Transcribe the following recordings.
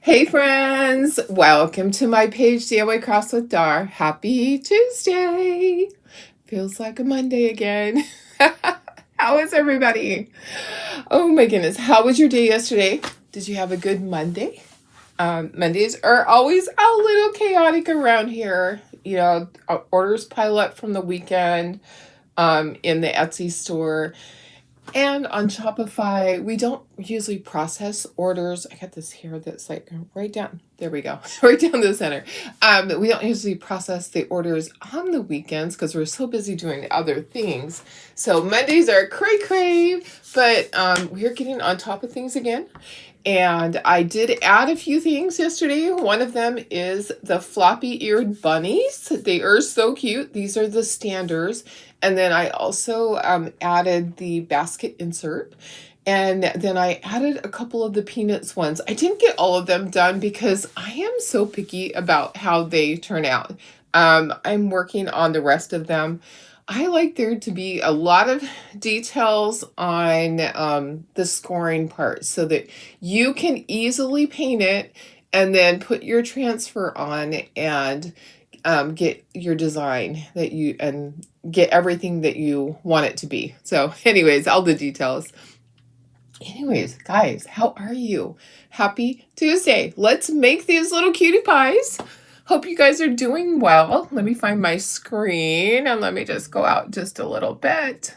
Hey friends, welcome to my page DIY Crafts with Dar. Happy Tuesday. Feels like a Monday again. How is everybody? Oh my goodness, how was your day yesterday? Did you have a good Monday? Mondays are always a little chaotic around here. Orders pile up from the weekend in the Etsy store. And on Shopify, we don't usually process orders. I got this here that's like right down. There we go. Right down the center. We don't usually process the orders on the weekends because we're so busy doing other things. So Mondays are cray, but we're getting on top of things again. And I did add a few things yesterday. One of them is the floppy-eared bunnies. They are so cute. These are the standards. And then I also added the basket insert. And then I added a couple of the peanuts ones. I didn't get all of them done because I am so picky about how they turn out. I'm working on the rest of them. I like there to be a lot of details on the scoring part so that you can easily paint it and then put your transfer on and get your design that you and get everything that you want it to be. So anyways, all the details. Anyways, guys, how are you? Happy Tuesday. Let's make these little cutie pies. Hope you guys are doing well. Let me find my screen and let me just go out just a little bit.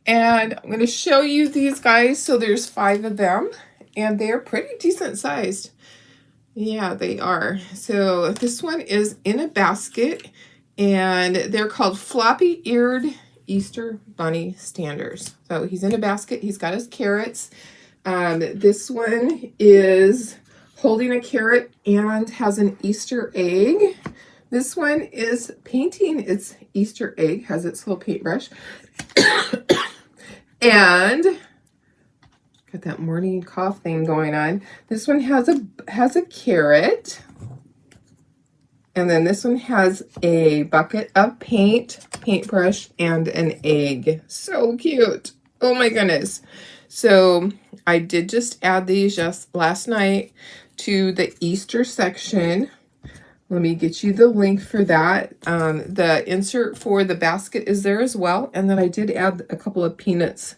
And I'm going to show you these guys. So there's 5 of them and they're pretty decent sized. Yeah, they are. So this one is in a basket and they're called floppy-eared Easter bunny standers. So he's in a basket. He's got his carrots. This one is holding a carrot and has an Easter egg. This one is painting its Easter egg, has its little paintbrush. And got that morning cough thing going on. This one has a carrot. And then this one has a bucket of paintbrush, and an egg. So cute. Oh my goodness. So I did just add these just last night to the Easter section. Let me get you the link for that. The insert for the basket is there as well. And then I did add a couple of peanuts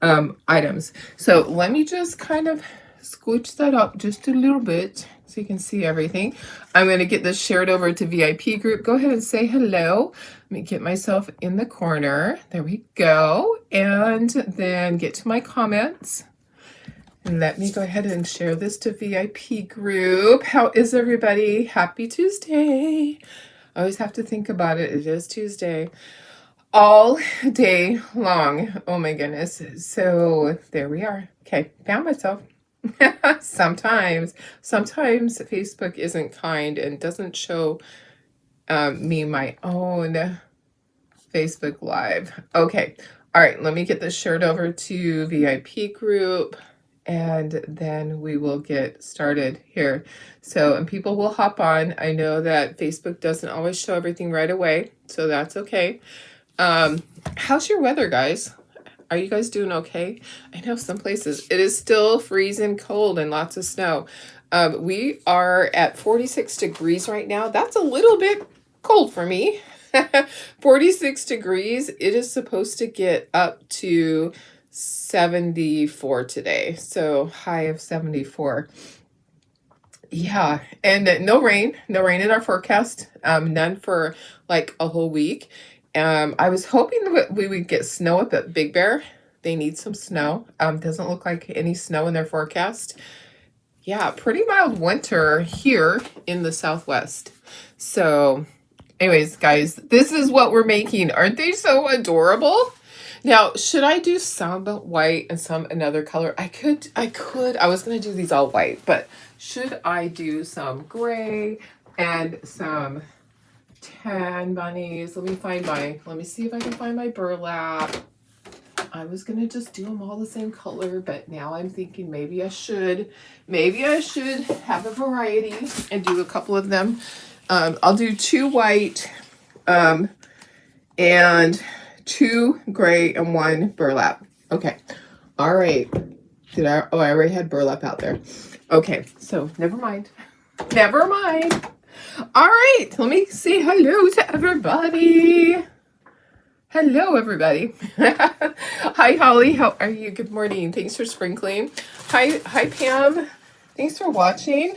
items. So let me just kind of scooch that up just a little bit so you can see everything. I'm going to get this shared over to VIP group. Go ahead and say hello. Let me get myself in the corner. There we go. And then get to my comments. And let me go ahead and share this to VIP group. How is everybody? Happy Tuesday. I always have to think about it. It is Tuesday. All day long. Oh my goodness. So there we are. Okay, found myself. Sometimes Facebook isn't kind and doesn't show me my own Facebook Live. Okay. All right. Let me get this shared over to VIP group and then we will get started here. So, and people will hop on. I know that Facebook doesn't always show everything right away, so that's okay. How's your weather, guys? Are you guys doing okay? I know some places it is still freezing cold and lots of snow. We are at 46 degrees right now. That's a little bit cold for me. 46 degrees. It is supposed to get up to 74 today. So high of 74. Yeah, and no rain in our forecast. None for like a whole week. I was hoping that we would get snow up at Big Bear. They need some snow. Doesn't look like any snow in their forecast. Yeah, pretty mild winter here in the Southwest. So anyways, guys, this is what we're making. Aren't they so adorable? Now, should I do some white and some another color? I could. I was going to do these all white, but should I do some gray and some tan bunnies? Let me see if I can find my burlap. I was going to just do them all the same color, but now I'm thinking maybe I should have a variety and do a couple of them. I'll do 2 white and 2 gray and 1 burlap. Okay. All right. Did I? Oh, I already had burlap out there. Okay, so never mind. Never mind. All right, let me say hello to everybody. Hello, everybody. Hi, Holly. How are you? Good morning. Thanks for sprinkling. Hi, Pam. Thanks for watching.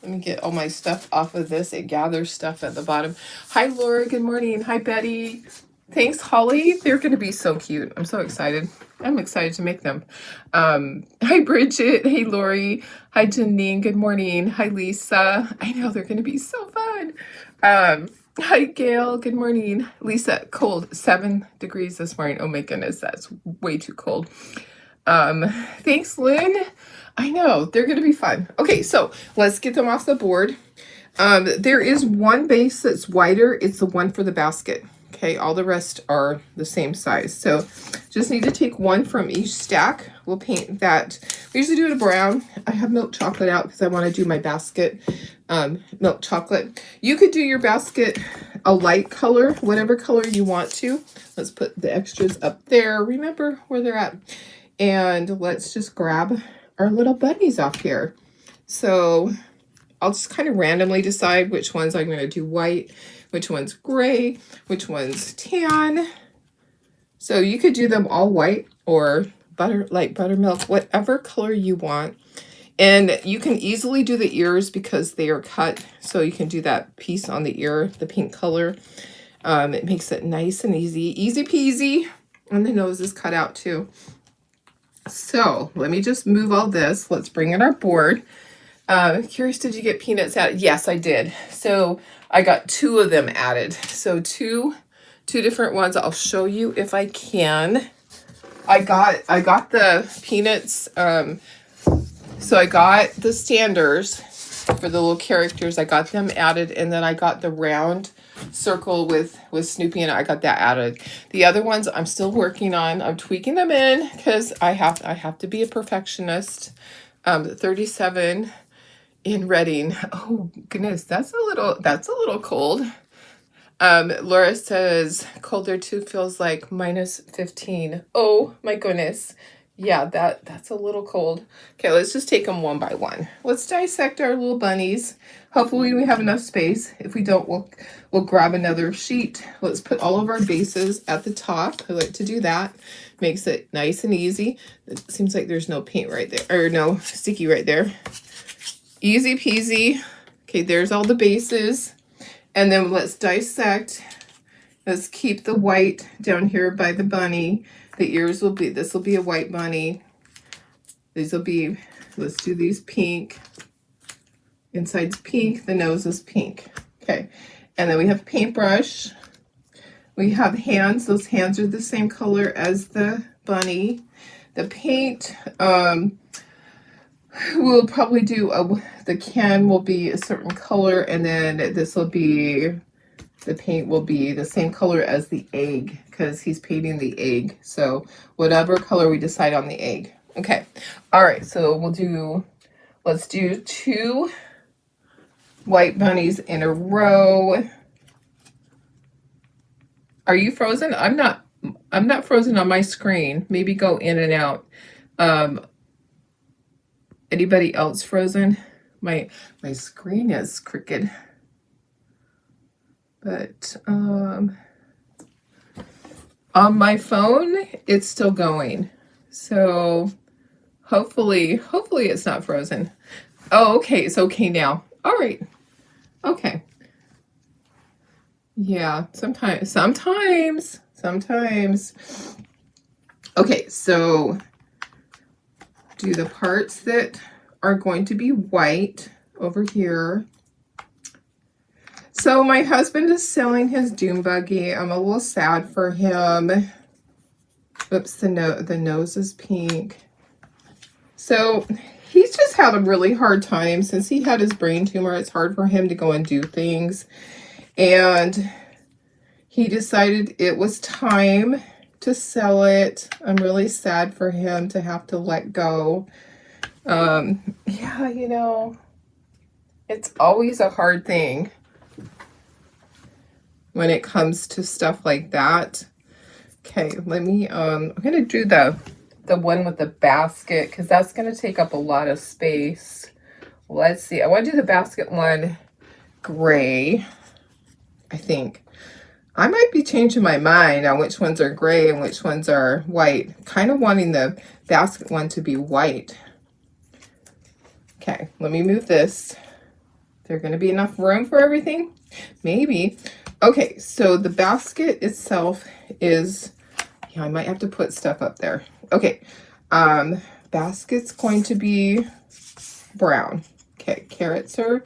Let me get all my stuff off of this. It gathers stuff at the bottom. Hi, Laura. Good morning. Hi, Betty. Thanks, Holly. They're going to be so cute. I'm so excited. I'm excited to make them. Hi, Bridget. Hey, Lori. Hi, Janine. Good morning. Hi, Lisa. I know they're going to be so fun. Hi, Gail. Good morning. Lisa, cold. 7 degrees this morning. Oh, my goodness. That's way too cold. Thanks, Lynn. I know. They're going to be fun. Okay, so let's get them off the board. There is one base that's wider. It's the one for the basket. Okay, all the rest are the same size. So just need to take one from each stack. We'll paint that. We usually do it a brown. I have milk chocolate out because I want to do my basket milk chocolate. You could do your basket a light color, whatever color you want to. Let's put the extras up there. Remember where they're at. And let's just grab our little bunnies off here. So I'll just kind of randomly decide which ones I'm going to do white, which one's gray, which one's tan. So you could do them all white or light buttermilk, whatever color you want. And you can easily do the ears because they are cut. So you can do that piece on the ear, the pink color. It makes it nice and easy. Easy peasy. And the nose is cut out too. So let me just move all this. Let's bring in our board. Curious, did you get peanuts added? Yes, I did. So I got 2 of them added. So two different ones. I'll show you if I can. I got the peanuts. So I got the standers for the little characters. I got them added, and then I got the round circle with Snoopy, and I got that added. The other ones I'm still working on. I'm tweaking them in because I have to be a perfectionist. 37 in Reading. Oh goodness, that's a little cold. Laura says colder too, feels like -15. Oh my goodness. Yeah, that's a little cold. Okay, let's just take them one by one. Let's dissect our little bunnies. Hopefully we have enough space. If we don't, we'll grab another sheet. Let's put all of our bases at the top. I like to do that. Makes it nice and easy. It seems like there's no paint right there, or no sticky right there. Easy peasy. Okay, there's all the bases. And then let's dissect. Let's keep the white down here by the bunny. The ears will be, this will be a white bunny. These will be, let's do these pink. Inside's pink, the nose is pink. Okay, and then we have paintbrush. We have hands. Those hands are the same color as the bunny. The paint, we'll probably do, the can will be a certain color, and then this will be, the paint will be the same color as the egg because he's painting the egg. So whatever color we decide on the egg. Okay. All right. So let's do 2 white bunnies in a row. Are you frozen? I'm not frozen on my screen. Maybe go in and out. Anybody else frozen? My screen is crooked. But on my phone, it's still going. So hopefully it's not frozen. Oh, okay, it's okay now. All right. Okay. Yeah, sometimes. Okay, so do the parts that are going to be white over here. So my husband is selling his dune buggy. I'm a little sad for him. Oops, the nose is pink. So he's just had a really hard time since he had his brain tumor. It's hard for him to go and do things. And he decided it was time to sell it. I'm really sad for him to have to let go. Yeah, you know, it's always a hard thing when it comes to stuff like that. Okay, let me, I'm gonna do the the one with the basket because that's going to take up a lot of space. Let's see. I want to do the basket one gray, I think. I might be changing my mind on which ones are gray and which ones are white. Kind of wanting the basket one to be white. Okay, let me move this. There going to be enough room for everything? Maybe. Okay, so the basket itself is, yeah, I might have to put stuff up there. Okay, basket's going to be brown. Okay, carrots are,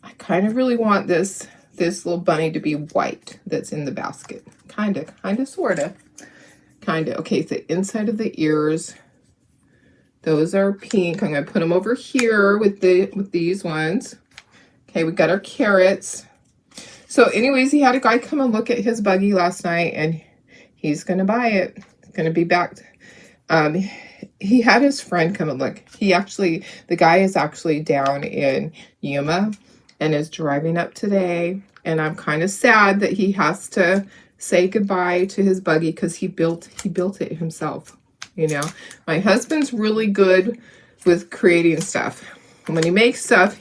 I kind of really want this little bunny to be white that's in the basket. Kind of, sort of. Okay, so the inside of the ears, those are pink. I'm going to put them over here with these ones. Okay, we got our carrots. So anyways, he had a guy come and look at his buggy last night, and he's going to buy it. It's going to be back. He had his friend come and look. The guy is actually down in Yuma and is driving up today. And I'm kind of sad that he has to say goodbye to his buggy because he built it himself. You know, my husband's really good with creating stuff. And when he makes stuff,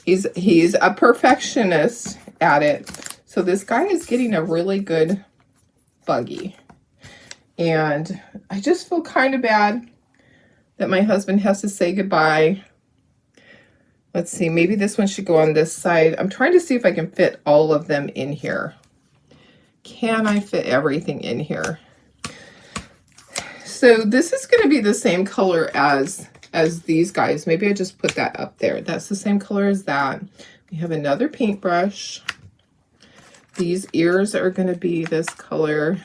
he's a perfectionist at it. So this guy is getting a really good buggy. And I just feel kind of bad that my husband has to say goodbye. Let's see, maybe this one should go on this side. I'm trying to see if I can fit all of them in here. Can I fit everything in here? So this is going to be the same color as these guys. Maybe I just put that up there. That's the same color as that. We have another paintbrush. These ears are going to be this color.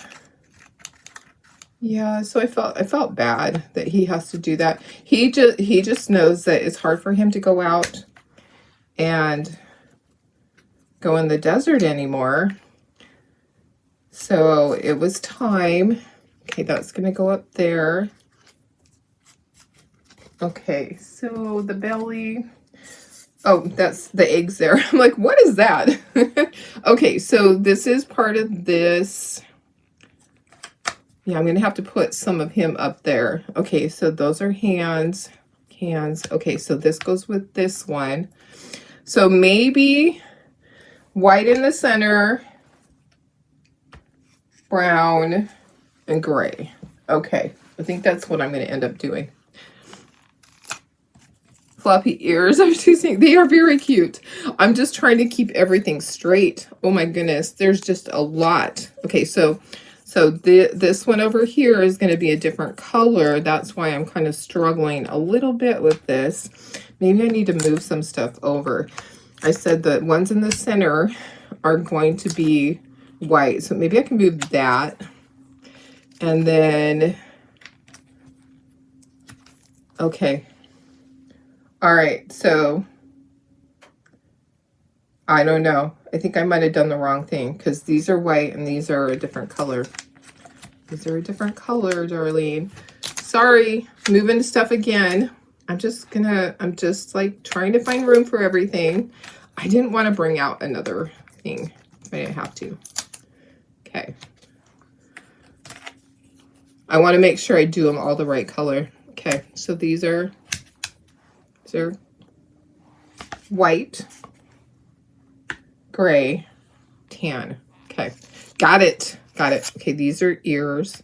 Yeah, so I felt bad that he has to do that. He just knows that it's hard for him to go out and go in the desert anymore. So it was time. Okay, that's going to go up there. Okay, so the belly. Oh, that's the eggs there. I'm like, what is that? Okay, so this is part of this. Yeah, I'm going to have to put some of him up there. Okay, so those are hands. Okay, so this goes with this one. So maybe white in the center, brown, and gray. Okay, I think that's what I'm going to end up doing. Floppy ears, I'm choosing. They are very cute. I'm just trying to keep everything straight. Oh my goodness, there's just a lot. Okay, so this one over here is going to be a different color. That's why I'm kind of struggling a little bit with this. Maybe I need to move some stuff over. I said the ones in the center are going to be white. So maybe I can move that. And then, okay. All right, so I don't know. I think I might have done the wrong thing because these are white and these are a different color. These are a different color, Darlene. Sorry, moving stuff again. I'm just like trying to find room for everything. I didn't want to bring out another thing. I didn't have to. Okay. I want to make sure I do them all the right color. Okay, so these are white, gray, tan. Okay, got it. Okay, these are ears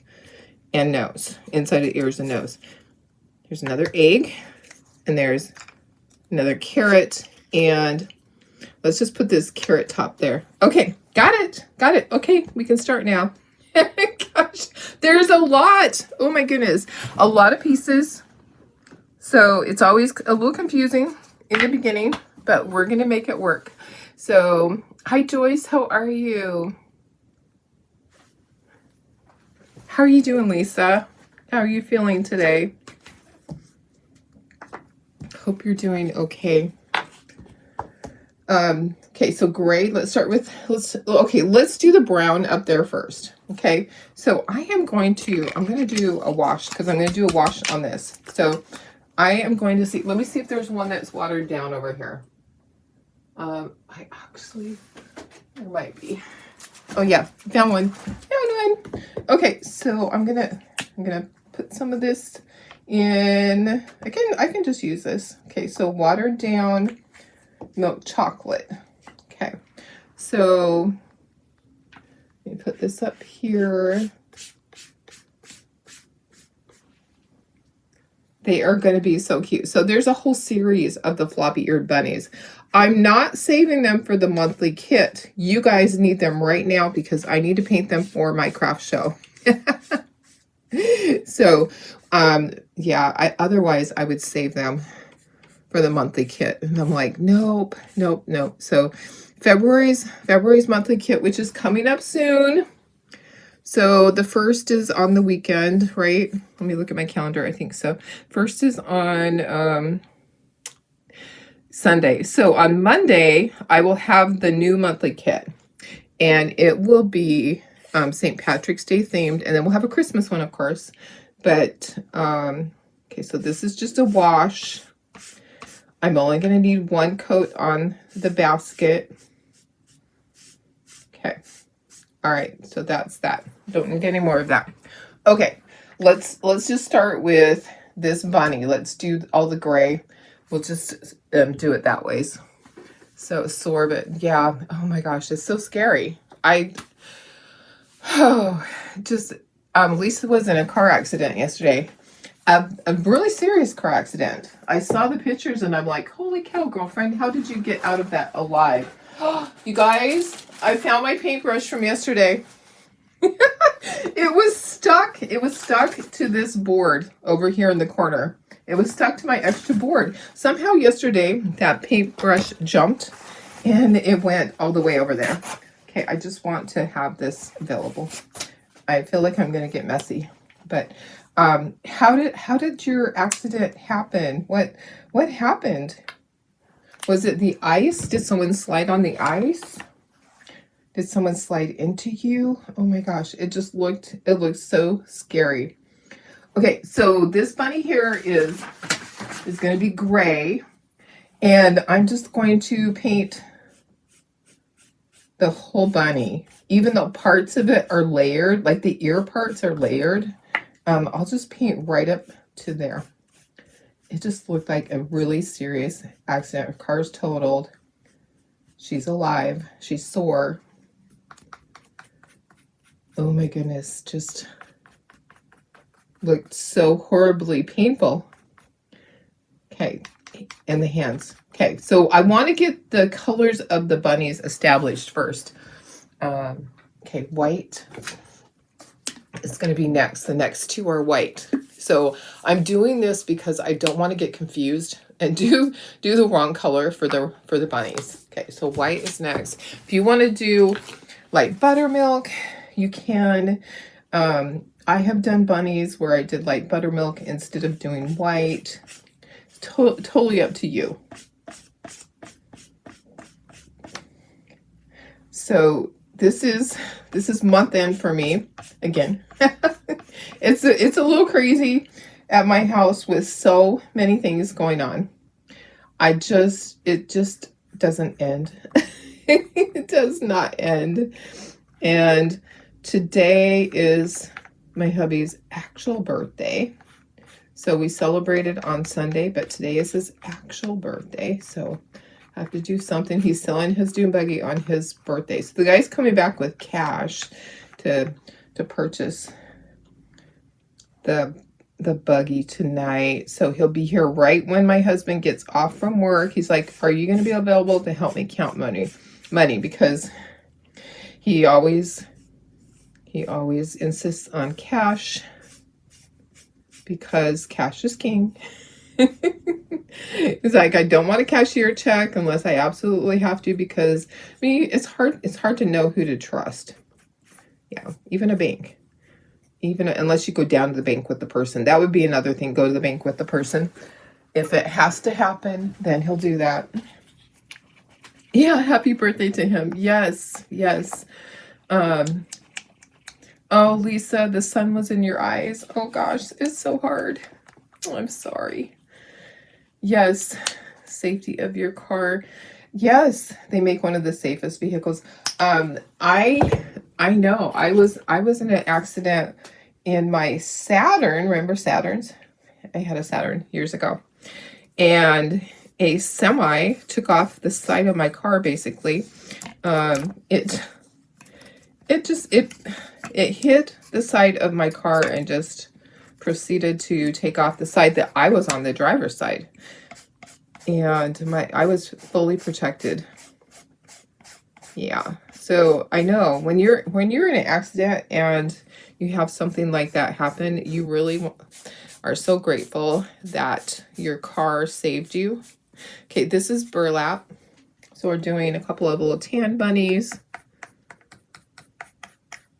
and nose, inside of ears and nose. Here's another egg, and there's another carrot, and let's just put this carrot top there. Okay, got it. Okay, we can start now. Gosh, there's a lot. Oh my goodness, a lot of pieces. So it's always a little confusing in the beginning, but we're gonna make it work. So, hi Joyce, how are you? How are you doing, Lisa? How are you feeling today? Hope you're doing okay. Okay, so gray, let's do the brown up there first. Okay, so I'm going to do a wash because I'm going to do a wash on this. So I am going to see, let me see if there's one that's watered down over here. There might be. Oh yeah, found one. Okay, so I'm gonna put put some of this in. I can just use this. Okay, so watered down milk chocolate. Okay, so let me put this up here. They are going to be so cute. So there's a whole series of the floppy-eared bunnies. I'm not saving them for the monthly kit. You guys need them right now because I need to paint them for my craft show. So, yeah, otherwise I would save them for the monthly kit. And I'm like, nope, nope, nope. So February's monthly kit, which is coming up soon. So the first is on the weekend, right? Let me look at my calendar. I think so. First is on Sunday. So on Monday, I will have the new monthly kit. And it will be St. Patrick's Day themed. And then we'll have a Christmas one, of course. But, okay, so this is just a wash. I'm only going to need one coat on the basket. Okay. All right, so that's that. Don't need any more of that. Okay, let's just start with this bunny. Let's do all the gray. We'll just do it that way. So sorbet, yeah. Oh my gosh, it's so scary. Lisa was in a car accident yesterday. A really serious car accident. I saw the pictures and I'm like, holy cow, girlfriend, how did you get out of that alive? You guys, I found my paintbrush from yesterday. It was stuck. It was stuck to this board over here in the corner. It was stuck to my extra board. Somehow yesterday, that paintbrush jumped and it went all the way over there. Okay, I just want to have this available. I feel like I'm going to get messy. But how did your accident happen? What happened? Was it the ice? Did someone slide on the ice? Did someone slide into you? Oh my gosh, it looked so scary. Okay, so this bunny here is going to be gray, and I'm just going to paint the whole bunny. Even though parts of it are layered, like the ear parts are layered, I'll just paint right up to there. It just looked like a really serious accident. Her car's totaled. She's alive. She's sore. Oh my goodness, just looked so horribly painful. Okay, and the hands. Okay, so I want to get the colors of the bunnies established first. Okay, white is going to be next. The next two are white. So I'm doing this because I don't want to get confused and do the wrong color for the bunnies. Okay, so white is next. If you want to do light buttermilk, you can. I have done bunnies where I did light buttermilk instead of doing white. Totally up to you. So this is month end for me again. It's a little crazy at my house with so many things going on. It just doesn't end. It does not end. And today is my hubby's actual birthday. So we celebrated on Sunday, but today is his actual birthday. So I have to do something. He's selling his dune buggy on his birthday. So the guy's coming back with cash to purchase the buggy tonight. So he'll be here right when my husband gets off from work. He's like, are you going to be available to help me count money? Because he always insists on cash because cash is king. It's like, I don't want to cashier check unless I absolutely have to, because it's hard to know who to trust. Yeah, even a bank. Even unless you go down to the bank with the person. That would be another thing. Go to the bank with the person. If it has to happen, then he'll do that. Yeah, happy birthday to him. Yes, yes. Oh, Lisa, the sun was in your eyes. Oh gosh, it's so hard. Oh, I'm sorry. Yes, safety of your car. Yes, they make one of the safest vehicles. I know. I was in an accident in my Saturn, remember Saturns? I had a Saturn years ago. And a semi took off the side of my car, basically. It hit the side of my car and just proceeded to take off the side that I was on, the driver's side. And I was fully protected. Yeah. So I know when you're in an accident and you have something like that happen, you really are so grateful that your car saved you. Okay, this is burlap. So we're doing a couple of little tan bunnies.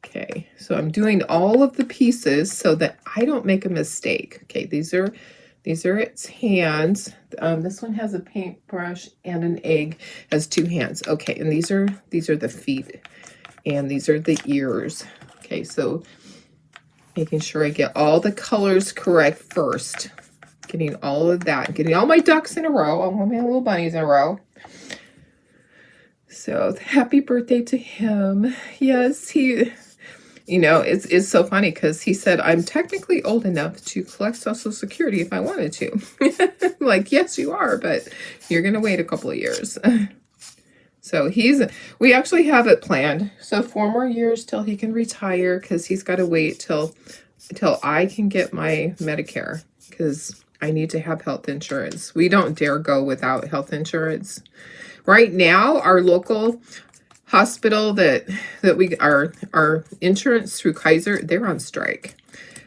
Okay, so I'm doing all of the pieces so that I don't make a mistake. Okay, these are its hands. This one has a paintbrush and an egg, has 2 hands. Okay, and these are the feet, and these are the ears. Okay, so making sure I get all the colors correct first. Getting all of that, getting all my ducks in a row, all my little bunnies in a row. So happy birthday to him. Yes, he, you know, it's so funny because he said, I'm technically old enough to collect Social Security if I wanted to. Like, yes, you are, but you're going to wait a couple of years. So we actually have it planned. So 4 more years till he can retire, because he's got to wait till I can get my Medicare, because I need to have health insurance. We don't dare go without health insurance. Right now, our local hospital that we our insurance through Kaiser, they're on strike.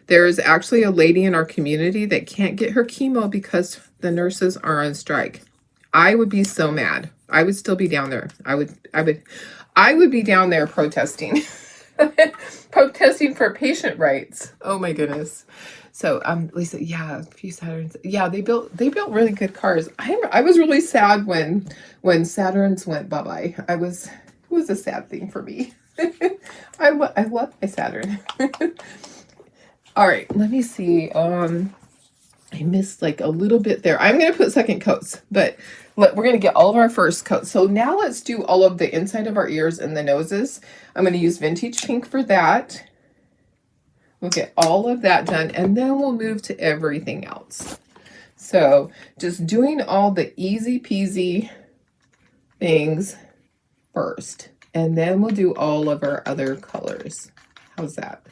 There's actually a lady in our community that can't get her chemo because the nurses are on strike. I would be so mad. I would still be down there. I would be down there protesting. Protesting for patient rights. Oh my goodness. So Lisa, yeah, a few Saturns. Yeah, they built really good cars. I was really sad when Saturns went bye-bye. It was a sad thing for me. I love my Saturn. All right, let me see. I missed like a little bit there. I'm going to put second coats, but we're going to get all of our first coats. So now let's do all of the inside of our ears and the noses. I'm going to use Vintage Pink for that. We'll get all of that done, and then we'll move to everything else. So just doing all the easy peasy things first, and then we'll do all of our other colors. How's that?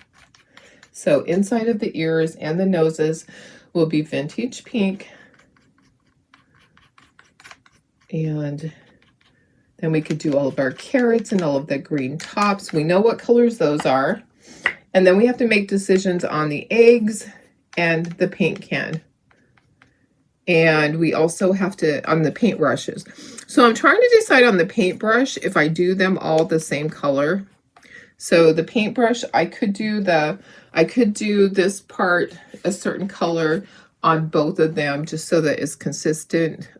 So inside of the ears and the noses will be Vintage Pink. And then we could do all of our carrots and all of the green tops. We know what colors those are. And then we have to make decisions on the eggs and the paint can. And we also have to, on the paintbrushes. So I'm trying to decide on the paintbrush if I do them all the same color. So the paintbrush, I could do this part a certain color on both of them just so that it's consistent.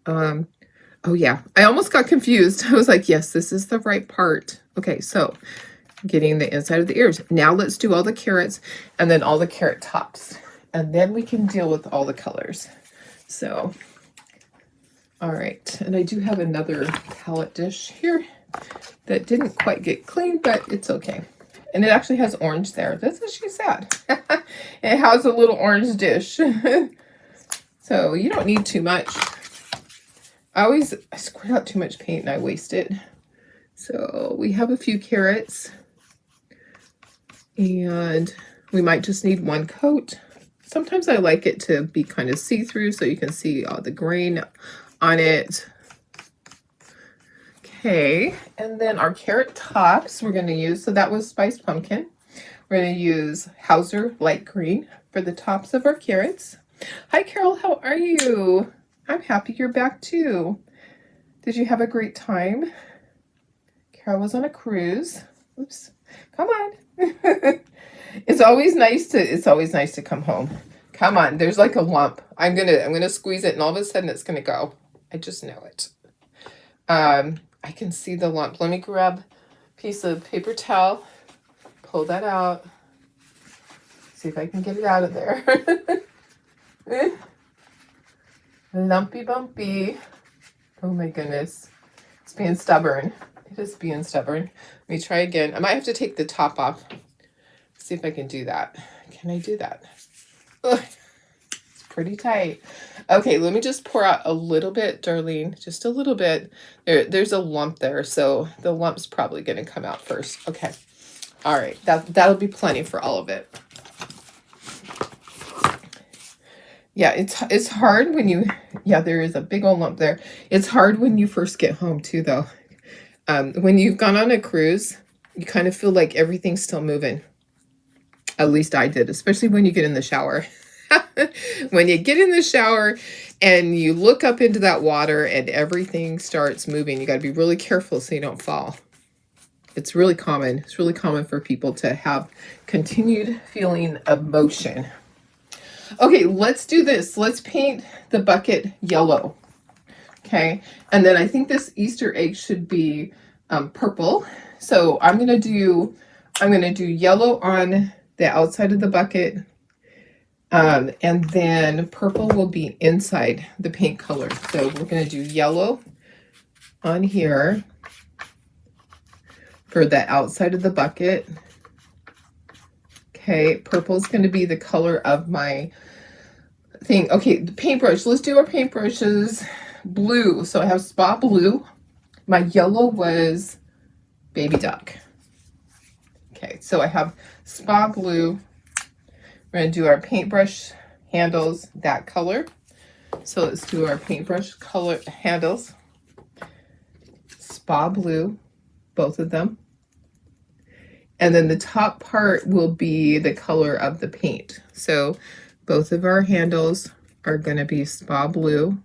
Oh yeah, I almost got confused. I was like, yes, this is the right part. Okay, so getting the inside of the ears. Now let's do all the carrots and then all the carrot tops. And then we can deal with all the colors. So, all right. And I do have another palette dish here that didn't quite get cleaned, but it's okay. And it actually has orange there. That's what she said. It has a little orange dish. So you don't need too much. I squirt out too much paint and I waste it. So we have a few carrots. And we might just need 1 coat. Sometimes I like it to be kind of see-through so you can see all the grain on it. Okay, and then our carrot tops we're going to use. So that was spiced pumpkin. We're going to use Hauser light green for the tops of our carrots. Hi, Carol. How are you? I'm happy you're back too. Did you have a great time? Carol was on a cruise. Oops. Come on. It's always nice to come home. Come on. There's like a lump. I'm gonna squeeze it, and all of a sudden it's gonna go. I just know it. I can see the lump. Let me grab a piece of paper towel. Pull that out. See if I can get it out of there. Lumpy bumpy. Oh my goodness. It's being stubborn. It is being stubborn. Let me try again. I might have to take the top off. see if I can do that. Can I do that? Ugh, it's pretty tight. Okay, let me just pour out a little bit, Darlene. Just a little bit. There's a lump there, so the lump's probably going to come out first. Okay. All right. That'll be plenty for all of it. Yeah, it's hard when you, yeah, there is a big old lump there. It's hard when you first get home too, though. When you've gone on a cruise, you kind of feel like everything's still moving. At least I did, especially when you get in the shower. When you get in the shower and you look up into that water and everything starts moving, you got to be really careful so you don't fall. It's really common. It's really common for people to have continued feeling of motion. Okay, let's do this. Let's paint the bucket yellow. Okay, and then I think this Easter egg should be purple. So I'm gonna do yellow on the outside of the bucket, and then purple will be inside the paint color. So we're gonna do yellow on here for the outside of the bucket. Okay, purple is going to be the color of my thing. Okay, the paintbrush. Let's do our paintbrushes. Blue. So I have Spa Blue. My yellow was Baby Duck. Okay, so I have Spa Blue. We're going to do our paintbrush handles that color. So let's do our paintbrush color handles. Spa Blue, both of them. And then the top part will be the color of the paint. So both of our handles are going to be Spa Blue.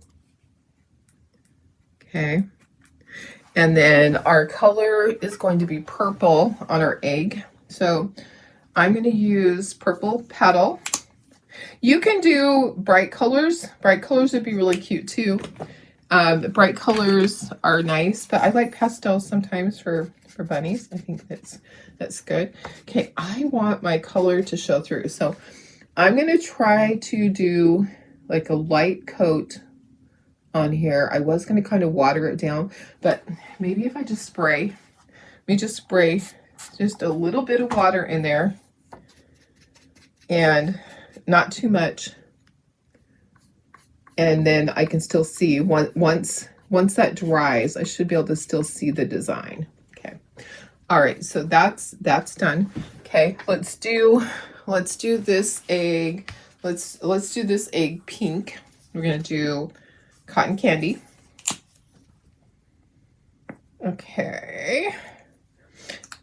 Okay. And then our color is going to be purple on our egg. So I'm going to use Purple Petal. You can do bright colors. Bright colors would be really cute too. Bright colors are nice, but I like pastels sometimes for bunnies. I think that's good. Okay, I want my color to show through. So I'm going to try to do like a light coat on here. I was going to kind of water it down, but maybe if I just spray, let me just spray just a little bit of water in there and not too much. And then I can still see once that dries, I should be able to still see the design. Okay. All right, so that's done. Okay, let's do this egg. Let's do this egg pink. We're gonna do cotton candy. Okay.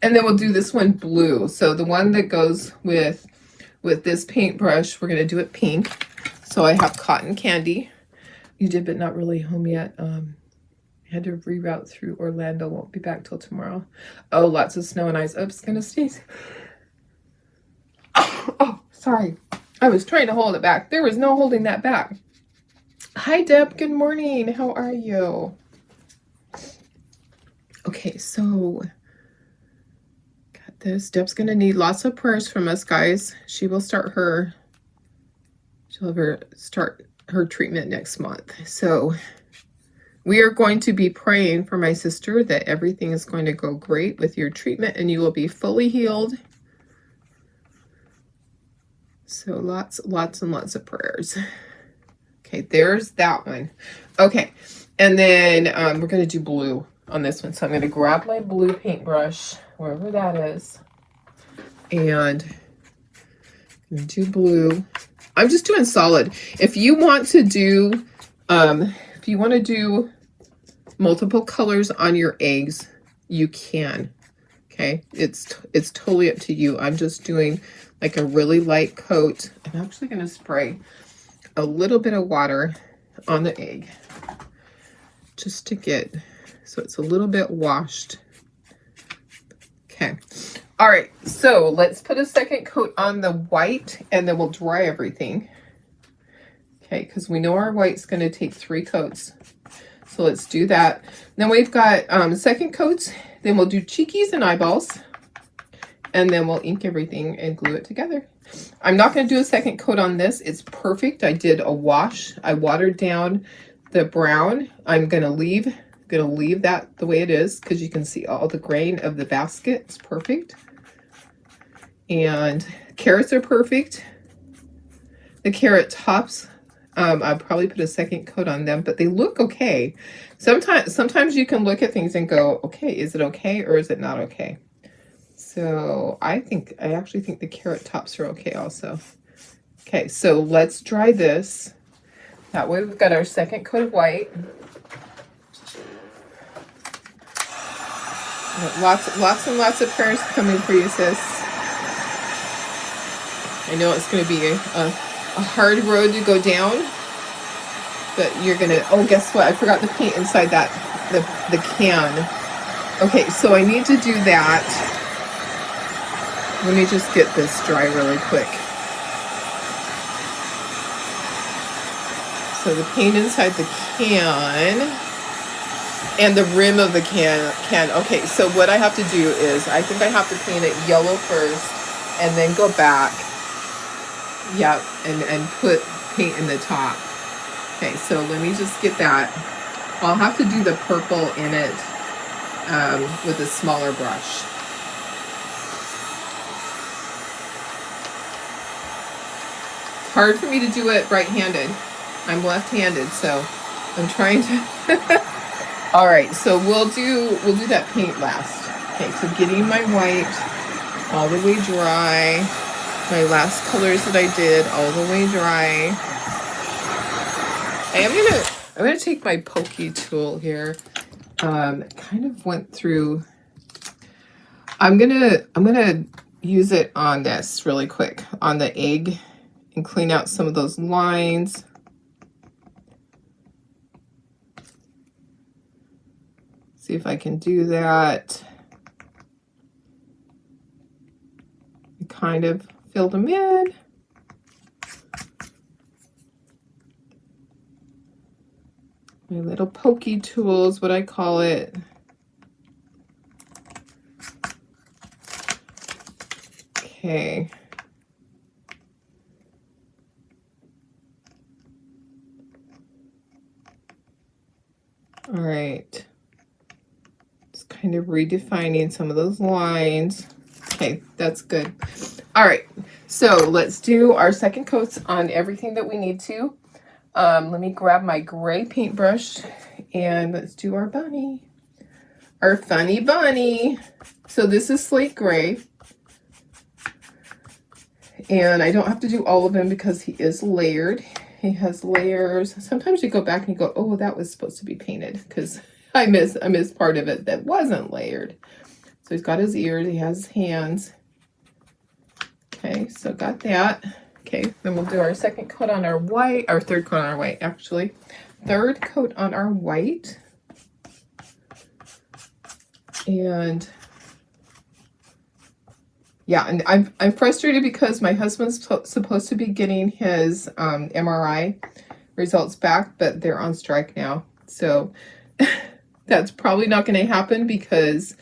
And then we'll do this one blue. So the one that goes with this paintbrush, we're gonna do it pink. So I have cotton candy. You did, but not really home yet. Had to reroute through Orlando. Won't be back till tomorrow. Oh, lots of snow and ice. Oops, gonna sneeze. Oh, sorry. I was trying to hold it back. There was no holding that back. Hi, Deb. Good morning. How are you? Okay, so got this. Deb's gonna need lots of prayers from us, guys. She'll start her treatment next month. So we are going to be praying for my sister that everything is going to go great with your treatment and you will be fully healed. So lots and lots of prayers. Okay, there's that one. Okay, and then we're going to do blue on this one. So I'm going to grab my blue paintbrush, wherever that is, and I'm going to do blue. I'm just doing solid. If you want to do multiple colors on your eggs, you can. Okay, it's totally up to you. I'm just doing like a really light coat. I'm actually going to spray a little bit of water on the egg just to get so it's a little bit washed. Okay. All right, so let's put a second coat on the white and then we'll dry everything. Okay, because we know our white's going to take 3 coats. So let's do that. Then we've got second coats. Then we'll do cheekies and eyeballs. And then we'll ink everything and glue it together. I'm not going to do a second coat on this. It's perfect. I did a wash. I watered down the brown. I'm going to leave that the way it is because you can see all the grain of the basket. It's perfect. And carrots are perfect. The carrot tops, I'll probably put a second coat on them, but they look okay. Sometimes you can look at things and go, okay, is it okay or is it not okay? So I actually think the carrot tops are okay also. Okay, so let's dry this. That way we've got our second coat of white. Lots and lots of prayers coming for you, sis. I know it's going to be a hard road to go down, but you're going to, oh, guess what? I forgot the paint inside the can. Okay, so I need to do that. Let me just get this dry really quick. So the paint inside the can and the rim of the can. Okay, so what I have to do is, I think I have to paint it yellow first and then go back. Yep, and put paint in the top. Okay, so let me just get that. I'll have to do the purple in it with a smaller brush. It's hard for me to do it right-handed. I'm left-handed, so I'm trying to. All right, so we'll do that paint last. Okay, so getting my white all the way dry. My last colors that I did all the way dry. I'm gonna take my pokey tool here. Kind of went through. I'm gonna use it on this really quick on the egg and clean out some of those lines. See if I can do that. I kind of filled them in. My little pokey tool is what I call it. Okay. All right. Just kind of redefining some of those lines. Okay, that's good. All right, so let's do our second coats on everything that we need to. Let me grab my gray paintbrush and let's do our bunny. Our funny bunny. So this is slate gray. And I don't have to do all of him because he is layered. He has layers. Sometimes you go back and you go, oh, that was supposed to be painted because I miss part of it that wasn't layered. So he's got his ears, he has his hands. Okay, so got that. Okay, then we'll do our second coat on our white, our third coat on our white, actually. Third coat on our white. And yeah, and I'm frustrated because my husband's supposed to be getting his MRI results back, but they're on strike now. So that's probably not going to happen because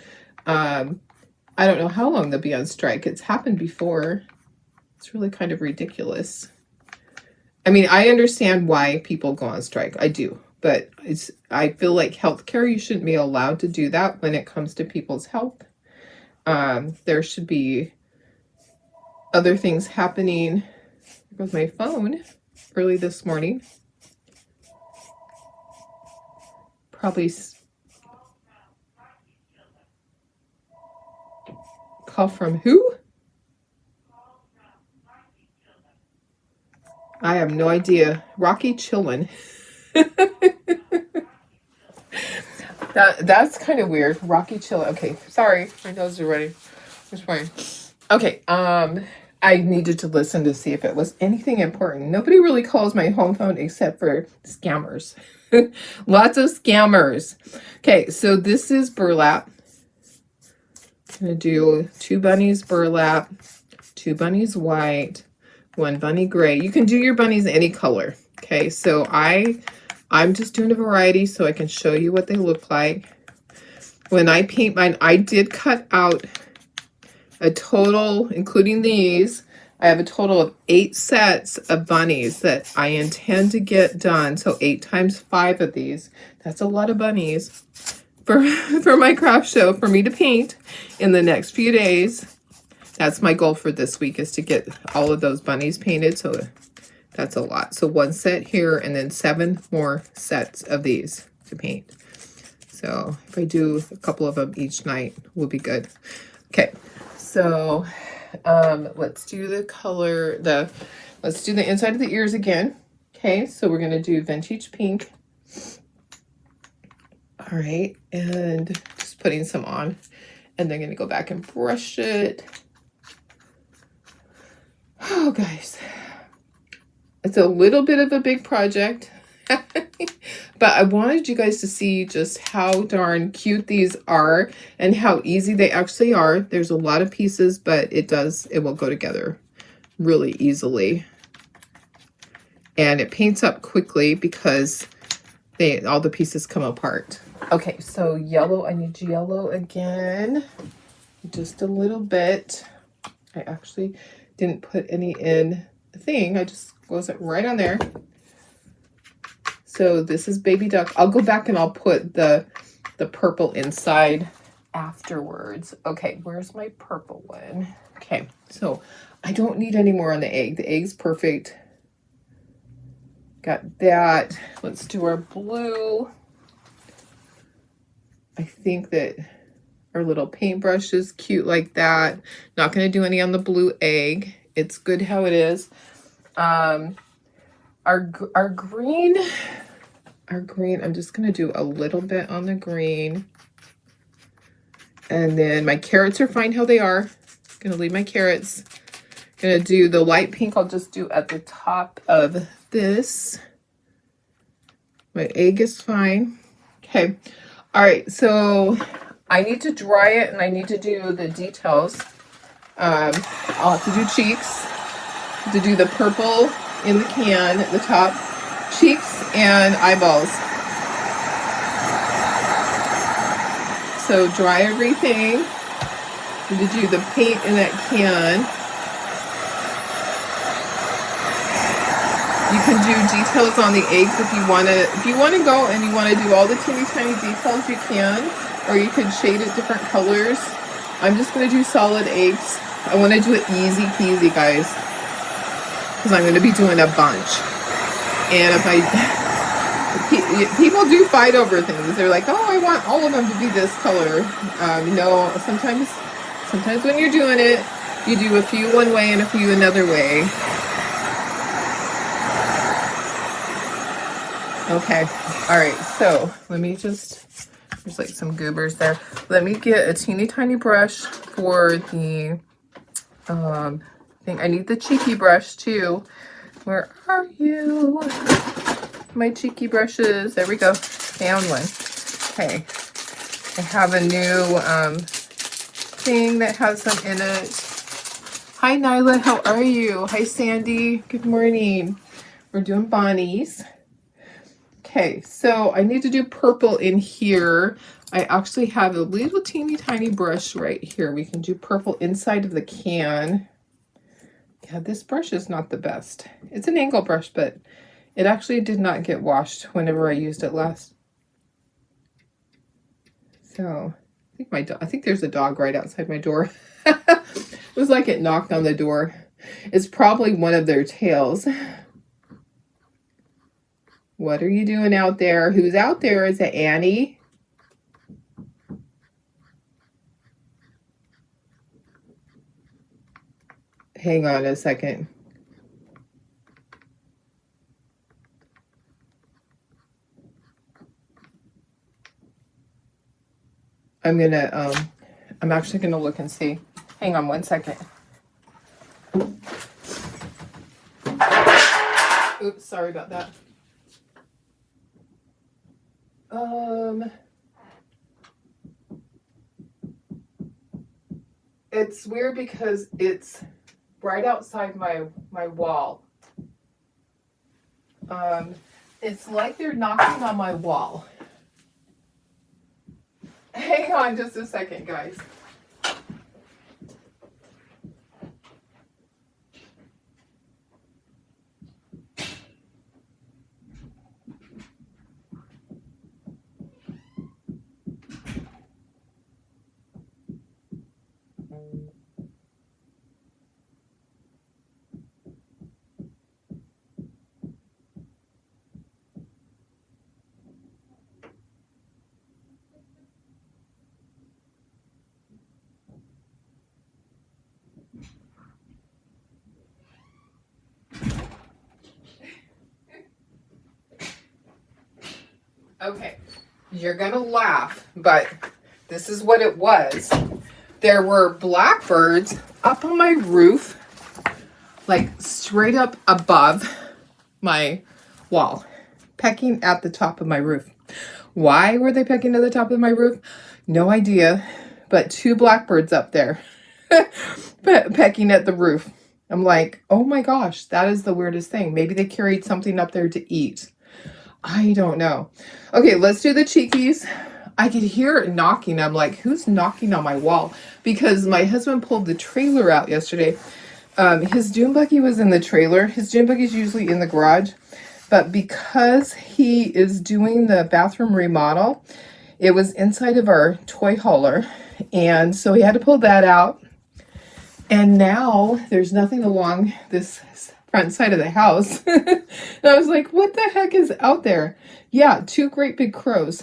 I don't know how long they'll be on strike. It's happened before. It's really kind of ridiculous. I mean, I understand why people go on strike. I do. But I feel like healthcare, you shouldn't be allowed to do that when it comes to people's health. There should be other things happening. There goes my phone early this morning. Probably call from who? I have no idea. Rocky chillin'. That's kind of weird. Rocky chillin'. Okay, sorry. My nose is ready. It's fine. Okay, I needed to listen to see if it was anything important. Nobody really calls my home phone except for scammers. Lots of scammers. Okay, so this is burlap. I'm going to do 2 bunnies burlap, 2 bunnies white, 1 bunny gray. You can do your bunnies any color. Okay, so I'm just doing a variety so I can show you what they look like. When I paint mine, I did cut out a total, including these, I have a total of 8 sets of bunnies that I intend to get done. So 8 times 5 of these. That's a lot of bunnies for my craft show for me to paint in the next few days. That's my goal for this week, is to get all of those bunnies painted. So that's a lot. So 1 set here and then 7 more sets of these to paint. So if I do a couple of them each night, we'll be good. Okay, so let's do the color, let's do the inside of the ears again. Okay, so we're gonna do vintage pink. All right, and just putting some on, and then gonna go back and brush it. Oh, guys, it's a little bit of a big project, but I wanted you guys to see just how darn cute these are and how easy they actually are. There's a lot of pieces, but it will go together really easily. And it paints up quickly because all the pieces come apart. Okay, so yellow, I need yellow again, just a little bit. I actually didn't put any in the thing. I just goes it right on there. So this is baby duck. I'll go back and I'll put the purple inside afterwards. Okay, where's my purple one? Okay, so I don't need any more on the egg. The egg's perfect. Got that. Let's do our blue. I think that our little paintbrush is cute like that. Not going to do any on the blue egg. It's good how it is. Our green, I'm just going to do a little bit on the green. And then my carrots are fine how they are. Going to leave my carrots. Going to do the light pink. I'll just do at the top of this. My egg is fine. Okay. All right, so I need to dry it and I need to do the details. I'll have to do cheeks, to do the purple in the can at the top, cheeks and eyeballs. So dry everything. Need to do the paint in that can. You can do details on the eggs if you want to. If you want to go and you want to do all the teeny tiny details, you can. Or you can shade it different colors. I'm just going to do solid eggs. I want to do it easy peasy, guys. Because I'm going to be doing a bunch. And if people do fight over things. They're like, oh, I want all of them to be this color. No, sometimes when you're doing it, you do a few one way and a few another way. Okay, all right, so let me just, there's like some goobers there. Let me get a teeny tiny brush for the thing. I need the cheeky brush too. Where are you? My cheeky brushes, there we go, found one. Okay, I have a new thing that has some in it. Hi Nyla, how are you? Hi Sandy, good morning. We're doing Bonnie's. Okay, so I need to do purple in here. I actually have a little teeny tiny brush right here. We can do purple inside of the can. Yeah, this brush is not the best. It's an angle brush, but it actually did not get washed whenever I used it last. So I think there's a dog right outside my door. It was like it knocked on the door. It's probably one of their tails. What are you doing out there? Who's out there? Is it Annie? Hang on a second. I'm actually gonna look and see. Hang on one second. Oops, sorry about that. It's weird because it's right outside my wall. It's like they're knocking on my wall. Hang on just a second, guys. Okay, you're gonna laugh, but this is what it was. There were blackbirds up on my roof, like straight up above my wall, pecking at the top of my roof. Why were they pecking at the top of my roof? No idea, but 2 blackbirds up there pecking at the roof. I'm like, oh my gosh, that is the weirdest thing. Maybe they carried something up there to eat. I don't know. Okay, let's do the cheekies. I could hear it knocking. I'm like, who's knocking on my wall? Because my husband pulled the trailer out yesterday. His dune buggy was in the trailer. His dune buggy is usually in the garage. But because he is doing the bathroom remodel, it was inside of our toy hauler. And so he had to pull that out. And now there's nothing along this front side of the house. And I was like, what the heck is out there? Yeah, 2 great big crows.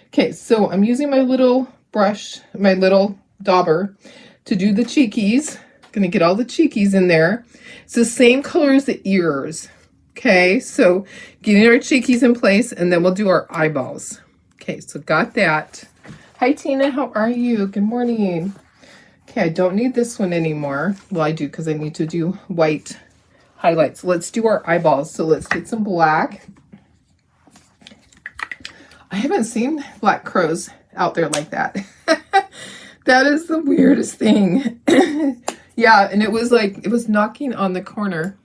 Okay, so I'm using my little brush, my little dauber, to do the cheekies. Gonna get all the cheekies in there. It's the same color as the ears. Okay, so getting our cheekies in place, and then we'll do our eyeballs. Okay, so got that. Hi, Tina, how are you? Good morning. Okay, I don't need this one anymore. Well, I do because I need to do white highlights. Let's do our eyeballs. So let's get some black. I haven't seen black crows out there like that. That is the weirdest thing. Yeah, and it was like, it was knocking on the corner.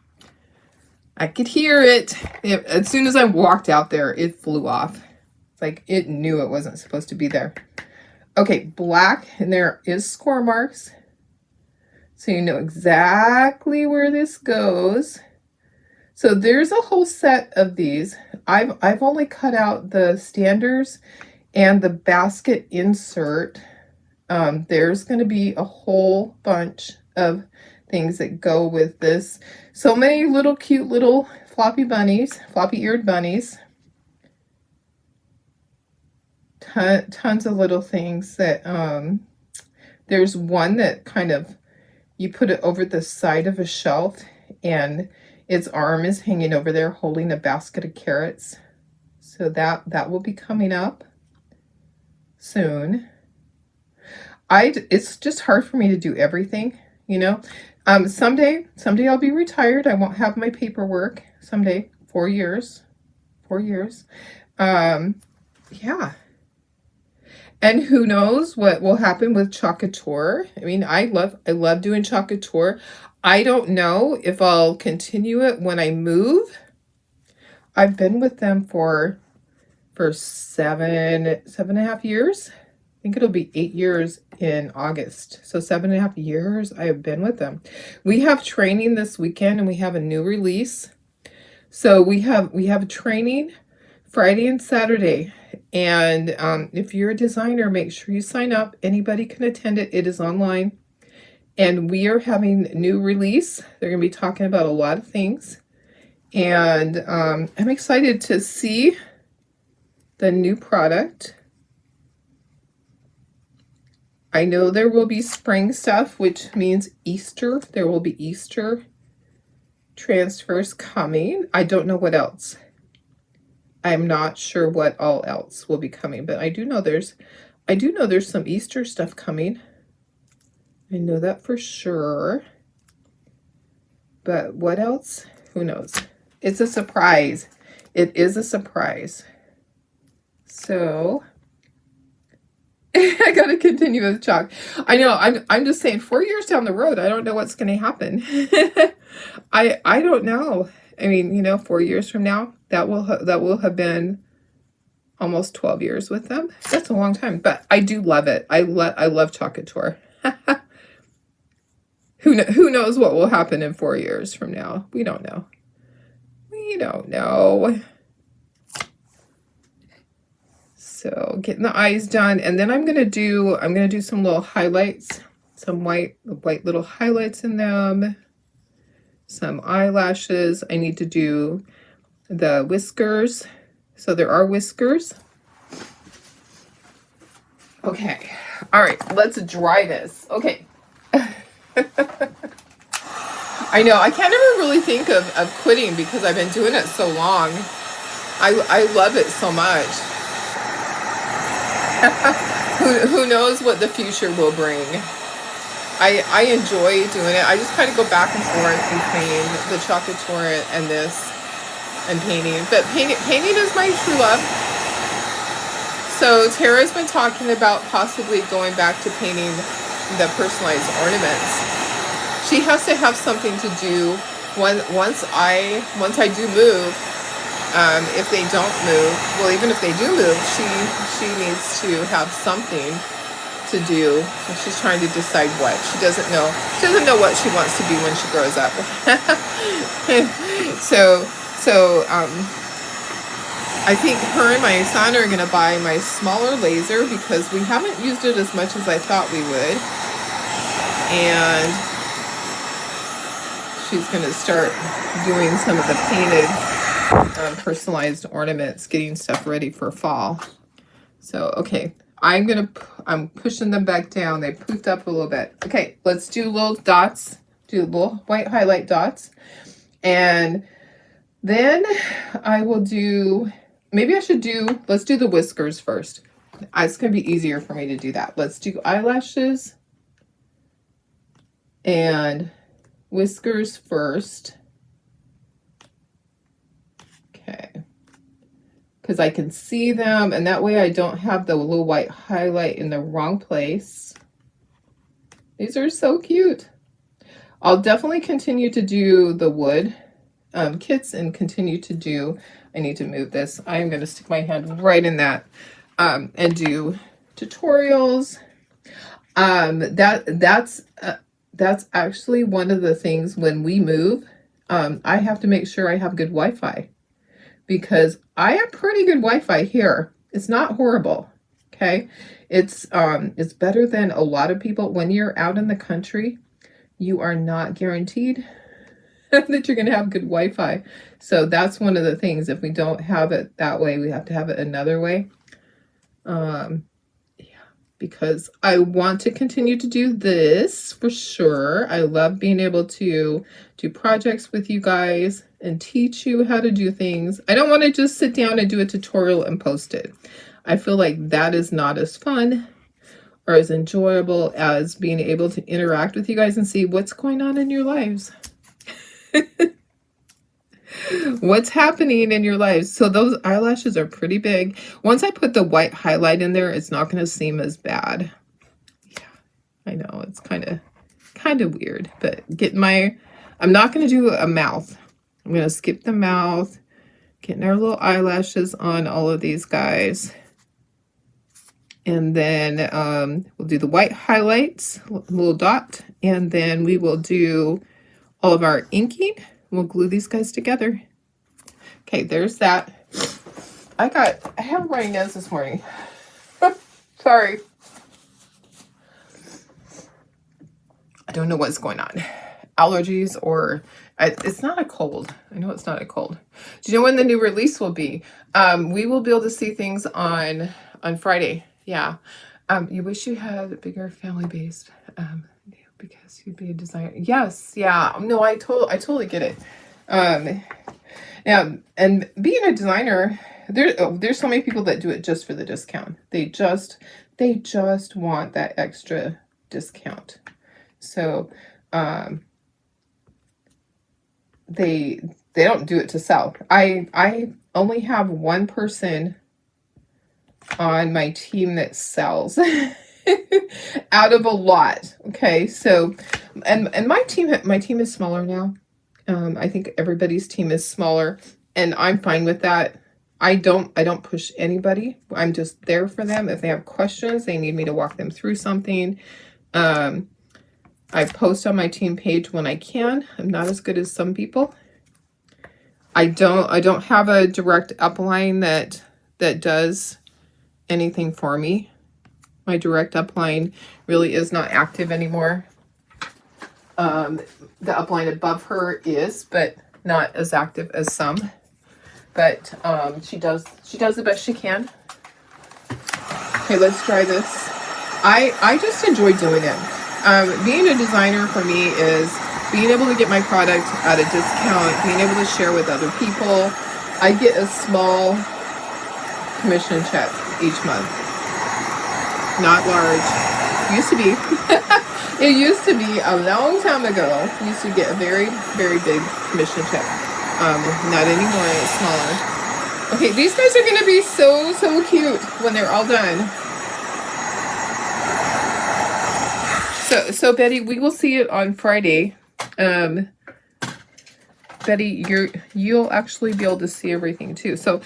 I could hear it. As soon as I walked out there, it flew off. It's like it knew it wasn't supposed to be there. Okay, black, and there is score marks. So you know exactly where this goes. So there's a whole set of these. I've only cut out the standers and the basket insert. There's going to be a whole bunch of things that go with this. So many little cute little floppy bunnies, floppy-eared bunnies. Tons of little things that, there's one that kind of, you put it over the side of a shelf and its arm is hanging over there holding a basket of carrots. So that will be coming up soon. It's just hard for me to do everything, you know. Someday I'll be retired. I won't have my paperwork. Someday, 4 years. Yeah. And who knows what will happen with Chocateur. I mean, I love doing Chocateur. I don't know if I'll continue it when I move. I've been with them for 7.5 years. I think it'll be 8 years in August. So 7.5 years I have been with them. We have training this weekend and we have a new release. So we have training Friday and Saturday. And if you're a designer, make sure you sign up. Anybody can attend it. It is online. And we are having new release. They're going to be talking about a lot of things. And I'm excited to see the new product. I know there will be spring stuff, which means Easter. There will be Easter transfers coming. I don't know what else. I'm not sure what all else will be coming, but I do know there's some Easter stuff coming. I know that for sure. But what else? Who knows? It's a surprise. It is a surprise. So I gotta continue with chalk. I know, I'm just saying 4 years down the road, I don't know what's gonna happen. I don't know. I mean, you know, 4 years from now, that will have been almost 12 years with them. That's a long time, but I do love it. I love Chocateur. Who knows what will happen in 4 years from now? We don't know. We don't know. So getting the eyes done, and then I'm gonna do some little highlights, some white little highlights in them, some eyelashes. I need to do the whiskers. So there are whiskers. Okay. All right, let's dry this. Okay. I know, I can't ever really think of quitting because I've been doing it so long. I love it so much. Who knows what the future will bring. I enjoy doing it. I just kind of go back and forth between the chocolate torrent and this and painting. But painting is my true love. So Tara's been talking about possibly going back to painting the personalized ornaments. She has to have something to do once I do move. If they don't move, well, even if they do move, she needs to have something to do. She's trying to decide what. She doesn't know what she wants to be when she grows up. so I think her and my son are going to buy my smaller laser because we haven't used it as much as I thought we would. And she's going to start doing some of the painted personalized ornaments, getting stuff ready for fall. So, okay, I'm pushing them back down. They poofed up a little bit. Okay, let's do little dots, do little white highlight dots. And then I will do, let's do the whiskers first. It's going to be easier for me to do that. Let's do eyelashes and whiskers first. Okay. Because I can see them, and that way I don't have the little white highlight in the wrong place. These are so cute. I'll definitely continue to do the wood kits and continue to do, I need to move this. I'm going to stick my hand right in that and do tutorials. That's actually one of the things when we move. I have to make sure I have good Wi-Fi, because I have pretty good Wi-Fi here. It's not horrible. Okay. It's better than a lot of people. When you're out in the country, you are not guaranteed that you're going to have good Wi-Fi. So that's one of the things. If we don't have it that way, we have to have it another way. Because I want to continue to do this for sure. I love being able to do projects with you guys and teach you how to do things. I don't want to just sit down and do a tutorial and post it. I feel like that is not as fun or as enjoyable as being able to interact with you guys and see what's going on in your lives. What's happening in your lives. So those eyelashes are pretty big. Once I put the white highlight in there, it's not going to seem as bad. Yeah, I know it's kind of weird, but I'm not going to do a mouth. I'm going to skip the mouth, getting our little eyelashes on all of these guys. And then we'll do the white highlights, little dot, and then we will do all of our inking. We'll glue these guys together. Okay, there's that. I have a runny nose this morning. Sorry. I don't know what's going on. Allergies or it's not a cold. I know it's not a cold. Do you know when the new release will be? We will be able to see things on Friday. Yeah. You wish you had a bigger family base. Because you'd be a designer. Yes, yeah. No, I totally get it. Yeah, and being a designer, there's so many people that do it just for the discount. They just want that extra discount. So they don't do it to sell. I only have one person on my team that sells. Out of a lot. Okay, so and my team is smaller now. I think everybody's team is smaller, and I'm fine with that. I don't push anybody. I'm just there for them. If they have questions, they need me to walk them through something. I post on my team page when I can. I'm not as good as some people. I don't have a direct upline that does anything for me. My direct upline really is not active anymore. The upline above her is, but not as active as some. But she does the best she can. Okay, let's try this. I just enjoy doing it. Being a designer for me is being able to get my product at a discount, being able to share with other people. I get a small commission check each month. Not large. Used to be. It used to be a long time ago. Used to get a very, very big commission check. Not anymore. It's smaller. Okay, these guys are going to be so, so cute when they're all done. So Betty, we will see it on Friday. Betty, you'll actually be able to see everything too. So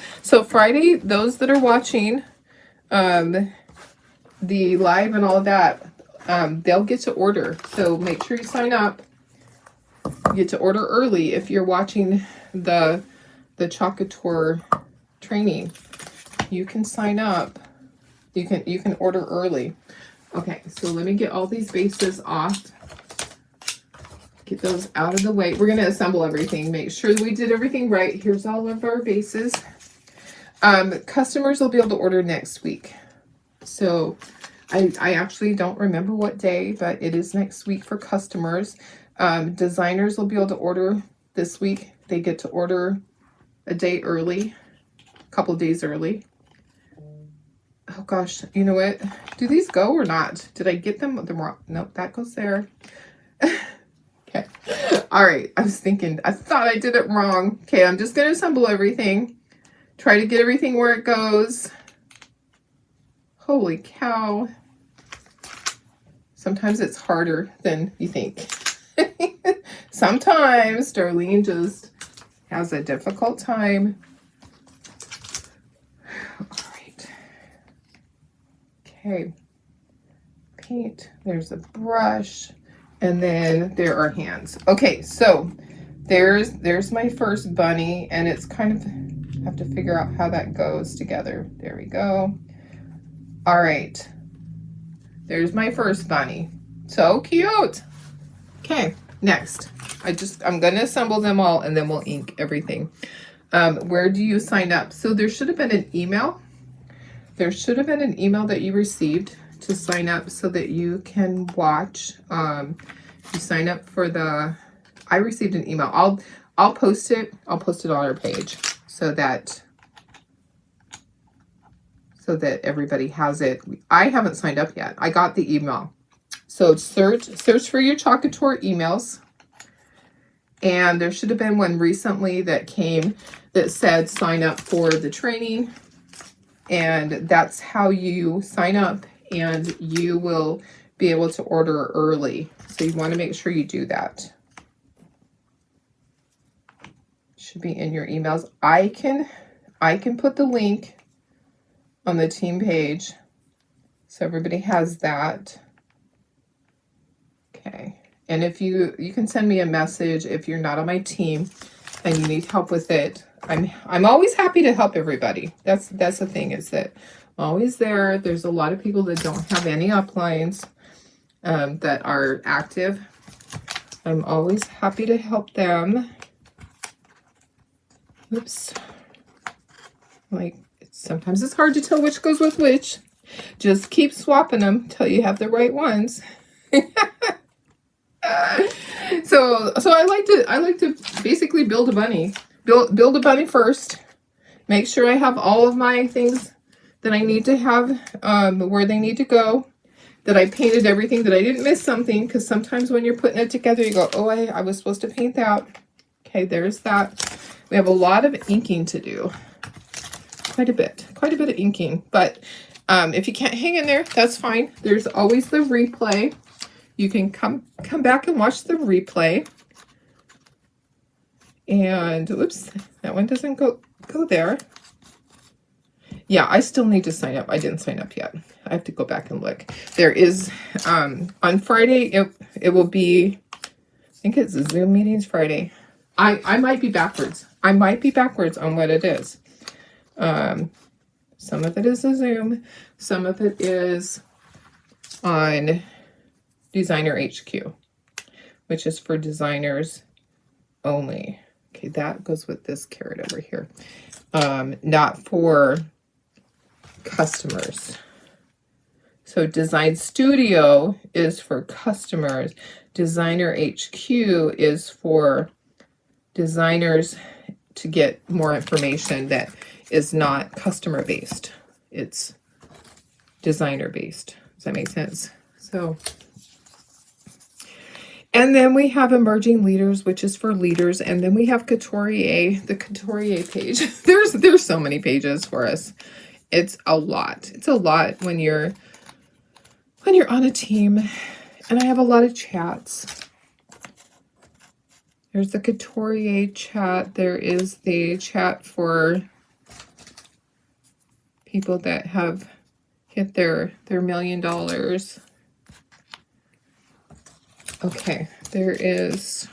Friday, those that are watching the live and all of that, they'll get to order. So make sure you sign up. You get to order early if you're watching the Chocator training. You can sign up. You can order early. Okay, so let me get all these bases off. Get those out of the way. We're going to assemble everything. Make sure that we did everything right. Here's all of our bases. Customers will be able to order next week. So I actually don't remember what day, but it is next week for customers. Designers will be able to order this week. They get to order a day early, a couple days early. Oh gosh, you know what? Do these go or not? Did I get them wrong? Nope, that goes there. Okay. All right. I thought I did it wrong. Okay, I'm just going to assemble everything. Try to get everything where it goes. Holy cow. Sometimes it's harder than you think. Sometimes Darlene just has a difficult time. Okay, paint, there's a brush, and then there are hands. Okay, so there's my first bunny, and it's kind of, have to figure out how that goes together. There we go. All right, there's my first bunny. So cute. Okay, next, I'm gonna assemble them all, and then we'll ink everything. Where do you sign up? So there should have been an email. There should have been an email that you received to sign up so that you can watch. You sign up for I received an email. I'll post it. I'll post it on our page so that everybody has it. I haven't signed up yet. I got the email. So search for your Chocator emails. And there should have been one recently that came that said sign up for the training. And that's how you sign up, and you will be able to order early. So you want to make sure you do that. Should be in your emails. I can put the link on the team page so everybody has that. Okay. And if you can send me a message if you're not on my team and you need help with it. I'm always happy to help everybody. That's the thing, is that I'm always there. There's a lot of people that don't have any uplines that are active. I'm always happy to help them. Oops. Sometimes it's hard to tell which goes with which. Just keep swapping them till you have the right ones. So I like to basically build a bunny. Build a bunny first. Make sure I have all of my things that I need to have where they need to go. That I painted everything, that I didn't miss something, because sometimes when you're putting it together, you go, oh, I was supposed to paint that. Okay, there's that. We have a lot of inking to do. Quite a bit of inking. But if you can't hang in there, that's fine. There's always the replay. You can come back and watch the replay. And oops, that one doesn't go there. Yeah, I still need to sign up. I didn't sign up yet. I have to go back and look. There is on Friday. It will be. I think it's Zoom meetings Friday. I might be backwards. I might be backwards on what it is. Some of it is a Zoom. Some of it is on Designer HQ, which is for designers only. Okay, that goes with this carrot over here. Not for customers. So Design Studio is for customers. Designer HQ is for designers to get more information that is not customer based. It's designer based. Does that make sense? So, and then we have emerging leaders, which is for leaders, and then we have Couturier, the Couturier page. There's so many pages for us. It's a lot. It's a lot when you're on a team, and I have a lot of chats. There's the Couturier chat. There is the chat for people that have hit their $1 million. Okay, there's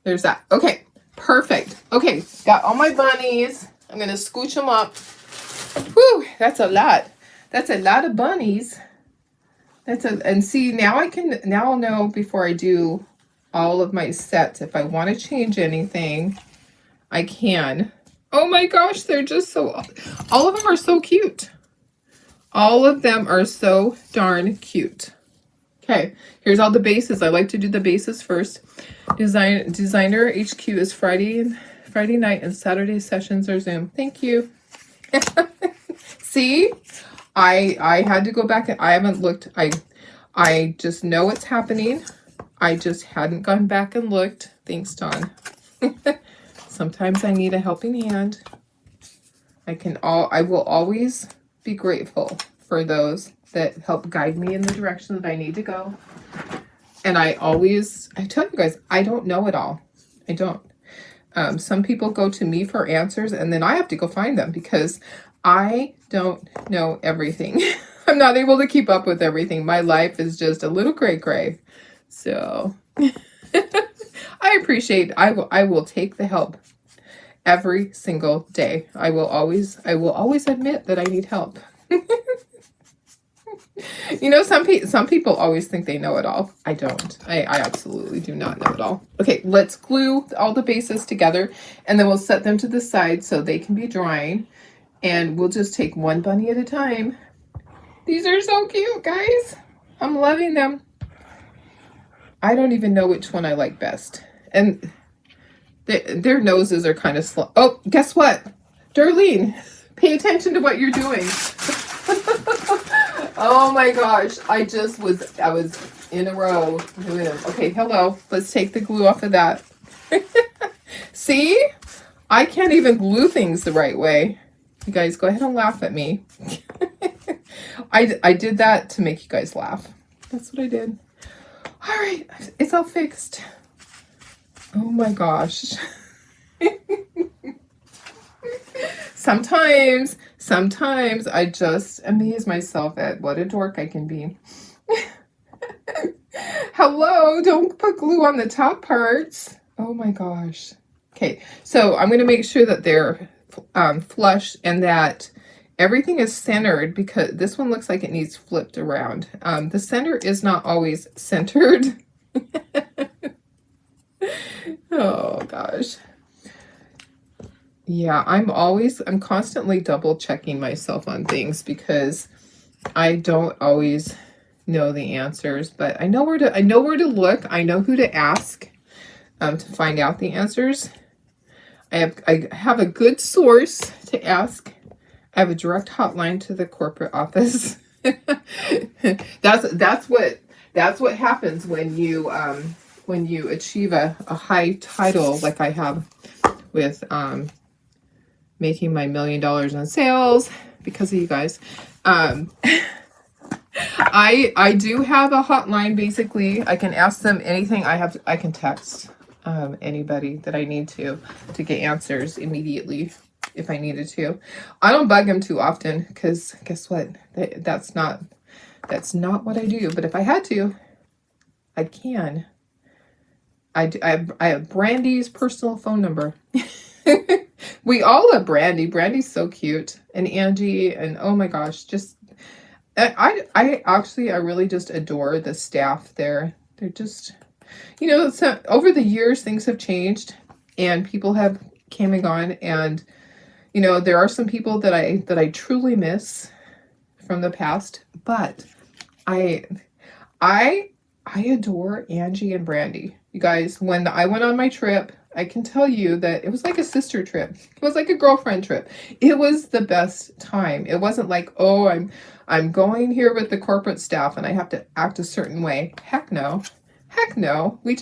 that. Okay, perfect. Okay, got all my bunnies. I'm going to scooch them up. Whew, that's a lot. That's a lot of bunnies. And see, now I'll know before I do all of my sets. If I want to change anything, I can. Oh my gosh, they're just so, all of them are so cute. All of them are so darn cute. Okay, here's all the bases. I like to do the bases first. Designer HQ is Friday night, and Saturday sessions are Zoom. Thank you. See, I had to go back and I haven't looked. I just know what's happening. I just hadn't gone back and looked. Thanks, Dawn. Sometimes I need a helping hand. I will always be grateful for those that help guide me in the direction that I need to go. And I tell you guys, I don't know it all. I don't. Some people go to me for answers, and then I have to go find them because I don't know everything. I'm not able to keep up with everything. My life is just a little gray. So I appreciate, I will take the help every single day. I will always admit that I need help. You know, some people always think they know it all. I don't. I absolutely do not know it all. Okay, let's glue all the bases together, and then we'll set them to the side so they can be drying. And we'll just take one bunny at a time. These are so cute, guys. I'm loving them. I don't even know which one I like best. And their noses are kind of slow. Oh, guess what? Darlene, pay attention to what you're doing. Oh my gosh. I was in a row doing them. Okay, hello. Let's take the glue off of that. See? I can't even glue things the right way. You guys, go ahead and laugh at me. I did that to make you guys laugh. That's what I did. All right, it's all fixed. Oh my gosh. Sometimes I just amaze myself at what a dork I can be. Hello, don't put glue on the top parts. Oh my gosh. Okay, so I'm going to make sure that they're flush and that everything is centered, because this one looks like it needs flipped around. The center is not always centered. Oh gosh. Yeah, I'm constantly double checking myself on things because I don't always know the answers, but I know where to look. I know who to ask to find out the answers. I have a good source to ask. I have a direct hotline to the corporate office. That's what happens when you achieve a high title like I have with making my $1 million in sales because of you guys. I do have a hotline. Basically, I can ask them anything. I can text anybody that I need to get answers immediately if I needed to. I don't bug them too often because guess what? That's not what I do. But if I had to, I can. I have Brandy's personal phone number. We all have Brandy. Brandy's so cute, and Angie, and oh my gosh, just I really just adore the staff there. They're just, you know, so over the years things have changed and people have came and gone, and you know, there are some people that I truly miss from the past, but I adore Angie and Brandy. You guys, when I went on my trip, I can tell you that it was like a sister trip. It was like a girlfriend trip. It was the best time. It wasn't like, oh, I'm going here with the corporate staff and I have to act a certain way. Heck no. Heck no. We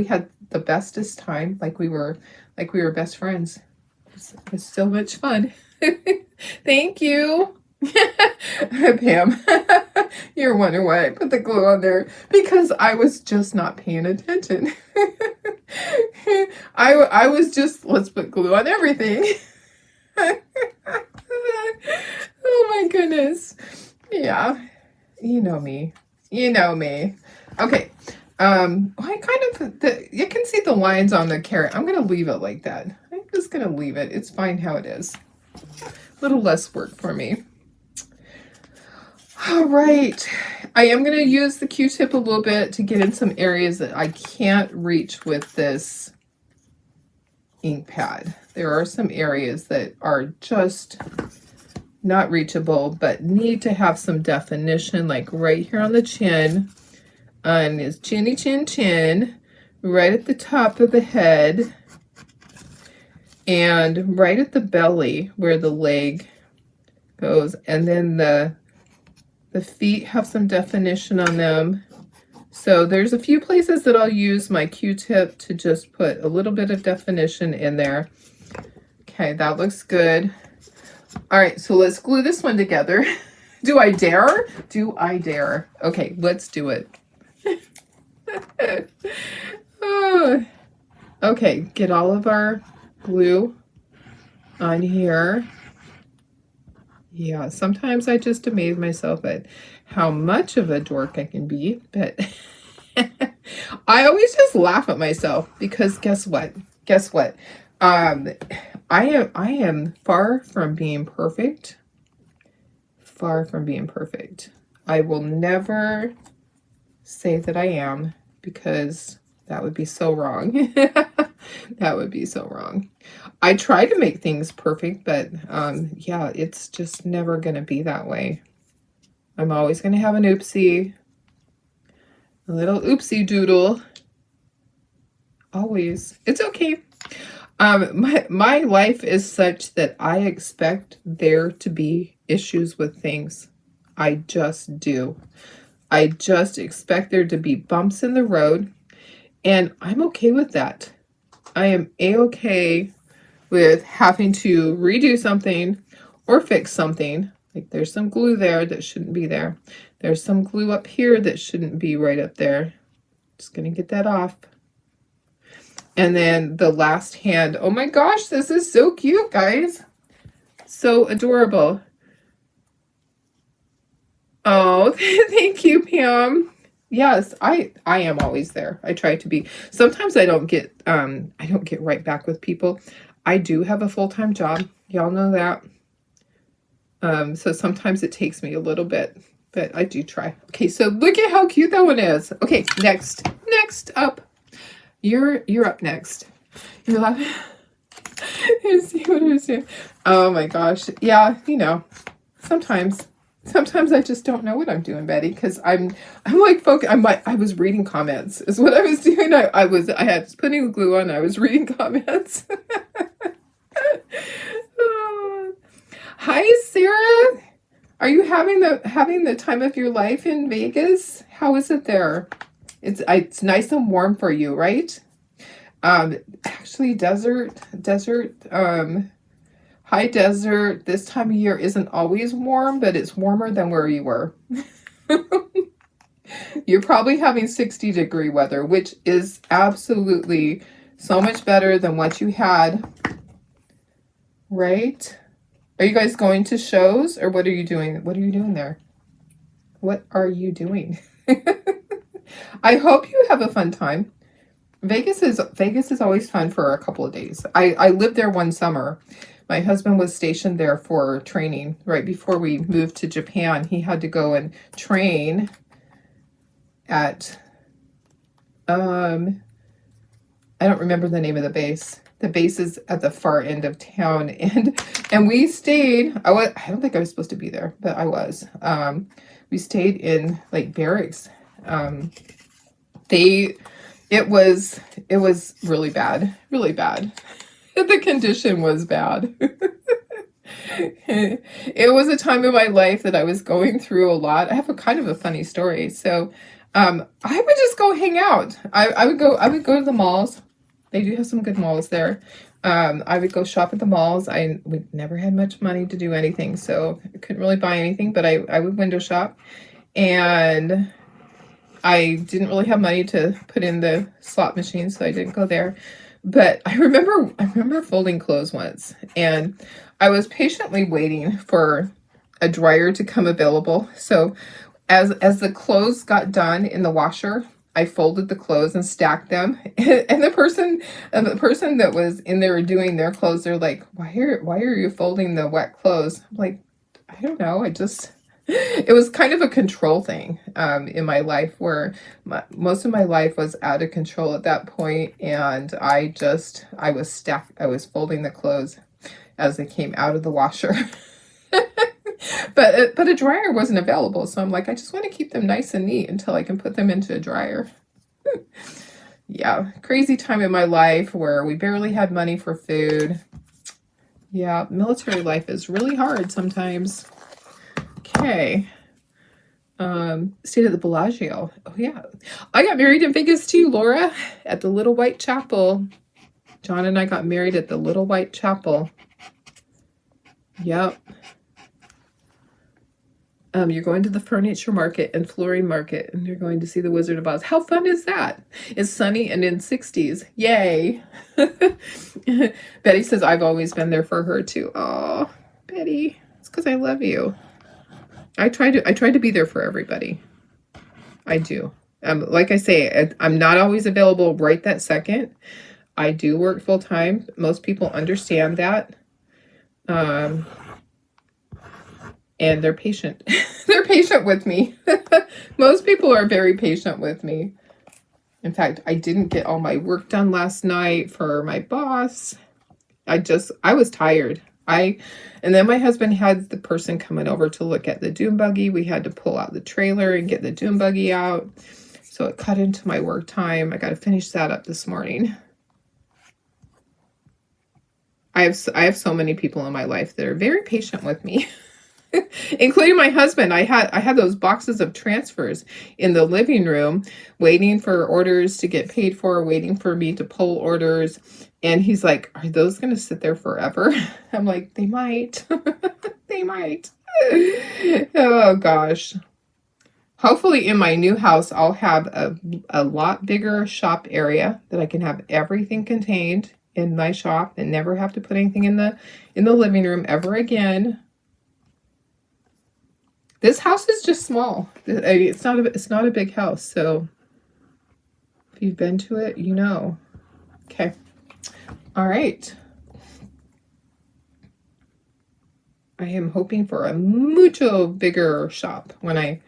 had the bestest time, like we were best friends. It was so much fun. Thank you. Pam, you're wondering why I put the glue on there, because I was just not paying attention. I was just, let's put glue on everything. Oh my goodness. Yeah. You know me. You know me. Okay. I kind of, you can see the lines on the carrot. I'm going to leave it like that. I'm just going to leave it. It's fine how it is. A little less work for me. All right, I am going to use the Q-tip a little bit to get in some areas that I can't reach with this ink pad. There are some areas that are just not reachable, but need to have some definition, like right here on the chin, on his chinny chin chin, right at the top of the head, and right at the belly where the leg goes, and then the feet have some definition on them. So there's a few places that I'll use my Q-tip to just put a little bit of definition in there. Okay, that looks good. All right, so let's glue this one together. Do I dare? Do I dare? Okay, let's do it. Oh. Okay, get all of our glue on here. Yeah, sometimes I just amaze myself at how much of a dork I can be, but I always just laugh at myself because guess what? Guess what? I am far from being perfect. Far from being perfect. I will never say that I am, because that would be so wrong. That would be so wrong. I try to make things perfect, but yeah, it's just never going to be that way. I'm always going to have an oopsie. A little oopsie doodle. Always. It's okay. My life is such that I expect there to be issues with things. I just do. I just expect there to be bumps in the road, and I'm okay with that. I am a-okay with having to redo something or fix something. Like there's some glue there that shouldn't be there. There's some glue up here that shouldn't be right up there. Just gonna get that off. And then the last hand. Oh my gosh, this is so cute, guys. So adorable. Oh, thank you, Pam. Yes, I am always there. I try to be. Sometimes I don't get right back with people. I do have a full-time job. Y'all know that. So sometimes it takes me a little bit, but I do try. Okay, so look at how cute that one is. Okay, next up. You're up next. You're laughing. See what I'm saying? Oh my gosh. Yeah, you know, sometimes I just don't know what I'm doing, Betty, because I'm like focused. I was reading comments is what I was doing. I had putting glue on. I was reading comments. Hi, Sarah. Are you having the time of your life in Vegas? How is it there? It's nice and warm for you, right? Actually, desert, high desert this time of year isn't always warm, but it's warmer than where you were. You're probably having 60-degree weather, which is absolutely so much better than what you had, right? Are you guys going to shows, or what are you doing? What are you doing there? What are you doing? I hope you have a fun time. Vegas is always fun for a couple of days. I lived there one summer. My husband was stationed there for training right before we moved to Japan. He had to go and train at I don't remember the name of the base. The base is at the far end of town, and we stayed. I don't think I was supposed to be there, but I was. We stayed in like barracks. It was really bad, really bad. The condition was bad. It was a time in my life that I was going through a lot. I have a kind of a funny story. So I would just go hang out. I would go to the malls. They do have some good malls there. I would go shop at the malls. We never had much money to do anything, so I couldn't really buy anything, but I would window shop. And I didn't really have money to put in the slot machine, so I didn't go there. But I remember folding clothes once, and I was patiently waiting for a dryer to come available. So as the clothes got done in the washer, I folded the clothes and stacked them. And the person that was in there doing their clothes, they're like, why are you folding the wet clothes? I'm like, I don't know. It was kind of a control thing in my life where most of my life was out of control at that point, and I was folding the clothes as they came out of the washer. But a dryer wasn't available, so I'm like, I just want to keep them nice and neat until I can put them into a dryer. Yeah, crazy time in my life where we barely had money for food. Yeah, military life is really hard sometimes. Okay. Stayed at the Bellagio. Oh yeah. I got married in Vegas too, Laura, at the Little White Chapel. John and I got married at the Little White Chapel. Yep. You're going to the furniture market and flooring market, and you're going to see the Wizard of Oz. How fun is that? It's sunny and in 60s. Yay. Betty says I've always been there for her too. Oh, Betty, it's because I love you. I try to be there for everybody. I do. Like I say, I'm not always available right that second. I do work full time. Most people understand that. And they're patient. They're patient with me. Most people are very patient with me. In fact, I didn't get all my work done last night for my boss. I was tired. And then my husband had the person coming over to look at the dune buggy. We had to pull out the trailer and get the dune buggy out. So it cut into my work time. I got to finish that up this morning. I have so many people in my life that are very patient with me. Including my husband. I had those boxes of transfers in the living room waiting for orders to get paid for, waiting for me to pull orders. And he's like, are those going to sit there forever? I'm like, they might. They might. Oh, gosh. Hopefully in my new house, I'll have a lot bigger shop area that I can have everything contained in my shop and never have to put anything in the living room ever again. This house is just small. It's not a big house, so if you've been to it, you know. Okay. All right. I am hoping for a mucho bigger shop when I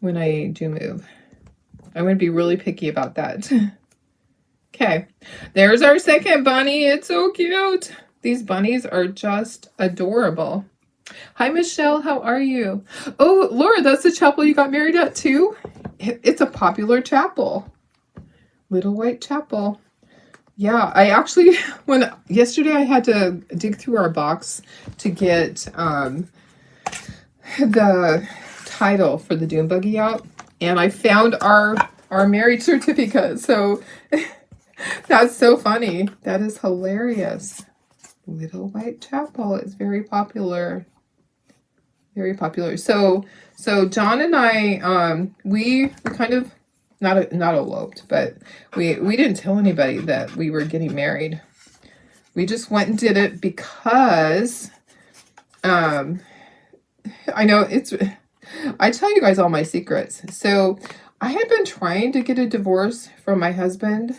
do move. I'm going to be really picky about that. Okay. There's our second bunny. It's so cute. These bunnies are just adorable. Hi, Michelle. How are you? Oh, Laura, that's the chapel you got married at too? It's a popular chapel. Little White Chapel. Yeah, I actually, yesterday I had to dig through our box to get the title for the dune buggy out, and I found our marriage certificate. So that's so funny. That is hilarious. Little White Chapel is very popular. Very popular. So John and I, we kind of not eloped, but we didn't tell anybody that we were getting married. We just went and did it because I know I tell you guys all my secrets. So I had been trying to get a divorce from my husband.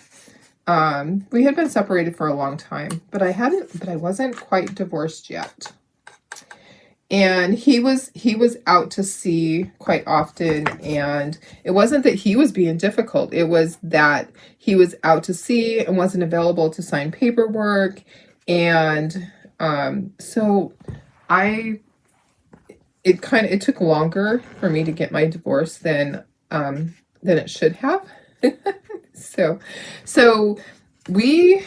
We had been separated for a long time, but I wasn't quite divorced yet. And he was out to sea quite often, and it wasn't that he was being difficult. It was that he was out to sea and wasn't available to sign paperwork. And so it took longer for me to get my divorce than it should have. So we,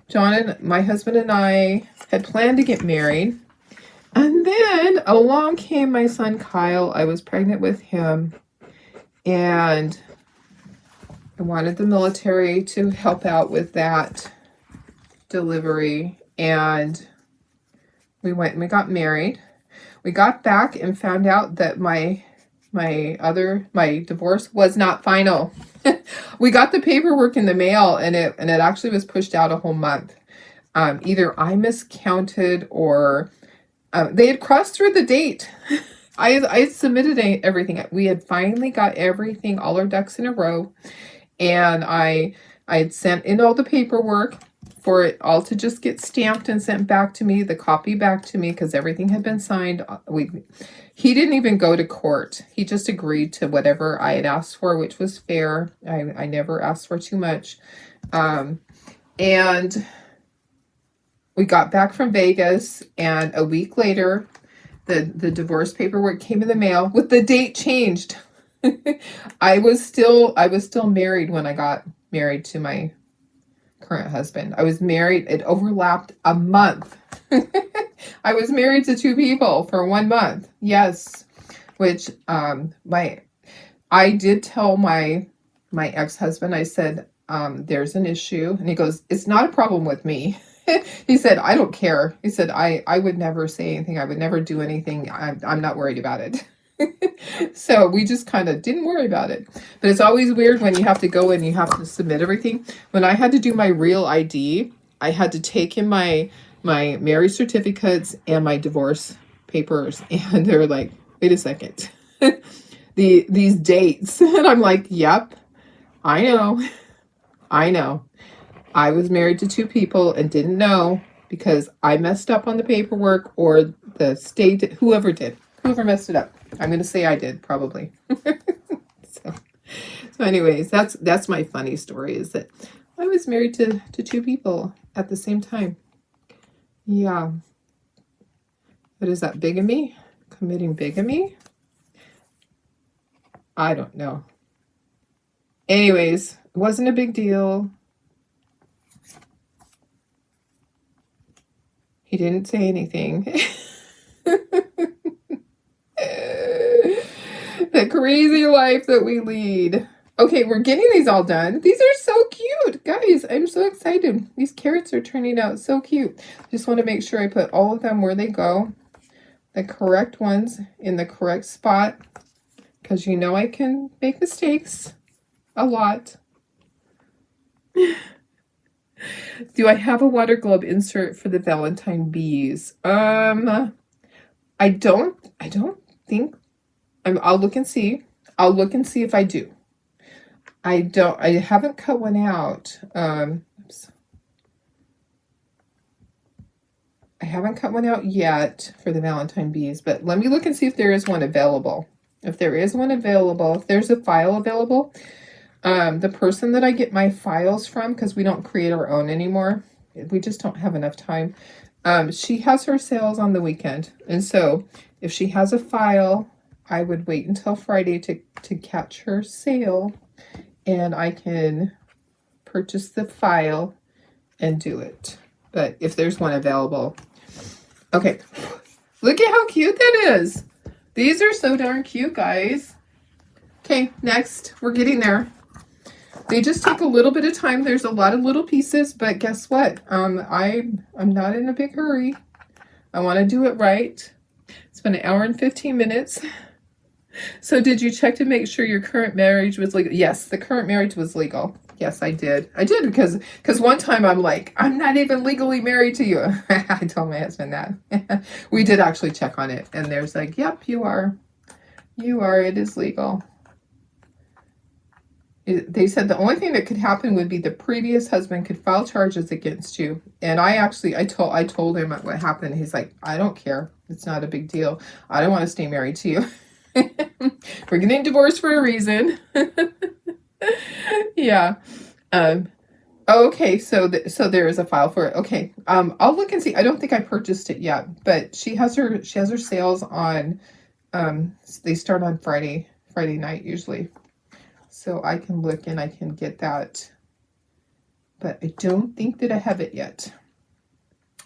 John and my husband and I had planned to get married. And then along came my son Kyle. I was pregnant with him. And I wanted the military to help out with that delivery. And we went and we got married. We got back and found out that my divorce was not final. We got the paperwork in the mail, and it actually was pushed out a whole month. Either I miscounted or they had crossed through the date. I submitted everything. We had finally got everything, all our ducks in a row, and I had sent in all the paperwork for it all to just get stamped and sent back to me, the copy back to me, because everything had been signed. He didn't even go to court. He just agreed to whatever I had asked for, which was fair. I never asked for too much. And we got back from Vegas, and a week later, the divorce paperwork came in the mail with the date changed. I was still married when I got married to my current husband. I was married, it overlapped a month. I was married to two people for 1 month. Yes. Which I did tell my ex-husband, I said, there's an issue. And he goes, it's not a problem with me. He said, I don't care. He said, I would never say anything. I would never do anything. I'm not worried about it. So we just kind of didn't worry about it. But it's always weird when you have to go and you have to submit everything. When I had to do my real ID, I had to take in my marriage certificates and my divorce papers. And they're like, wait a second. These dates. And I'm like, yep, I know. I was married to two people and didn't know because I messed up on the paperwork, or the state, whoever messed it up. I'm going to say I did, probably. So anyways, that's my funny story, is that I was married to two people at the same time. Yeah. What is that, bigamy? Committing bigamy? I don't know. Anyways, it wasn't a big deal. He didn't say anything. The crazy life that we lead. Okay, we're getting these all done. These are so cute. Guys, I'm so excited. These carrots are turning out so cute. Just want to make sure I put all of them where they go. The correct ones in the correct spot. Because you know I can make mistakes. A lot. Do I have a water globe insert for the Valentine bees? I don't think. I'll look and see. I'll look and see if I do. I haven't cut one out. Oops. I haven't cut one out yet for the Valentine bees, but let me look and see if there is one available. If there is one available, if there's a file available, the person that I get my files from, because we don't create our own anymore, we just don't have enough time. She has her sales on the weekend. And so if she has a file, I would wait until Friday to catch her sale, and I can purchase the file and do it. But if there's one available. Okay. Look at how cute that is. These are so darn cute, guys. Okay, next. We're getting there. They just take a little bit of time. There's a lot of little pieces, but guess what? I'm not in a big hurry. I want to do it right. It's been 1 hour and 15 minutes. So did you check to make sure your current marriage was legal? Yes, the current marriage was legal. Yes, I did. I did because one time I'm like, I'm not even legally married to you. I told my husband that. We did actually check on it. And there's like, yep, you are. You are. It is legal. They said the only thing that could happen would be the previous husband could file charges against you. And I told him what happened. He's like, I don't care. It's not a big deal. I don't want to stay married to you. We're getting divorced for a reason. Yeah. Okay. So there is a file for it. Okay. I'll look and see. I don't think I purchased it yet, but she has her sales on, they start on Friday night usually. so I can look and I can get that. But I don't think that I have it yet.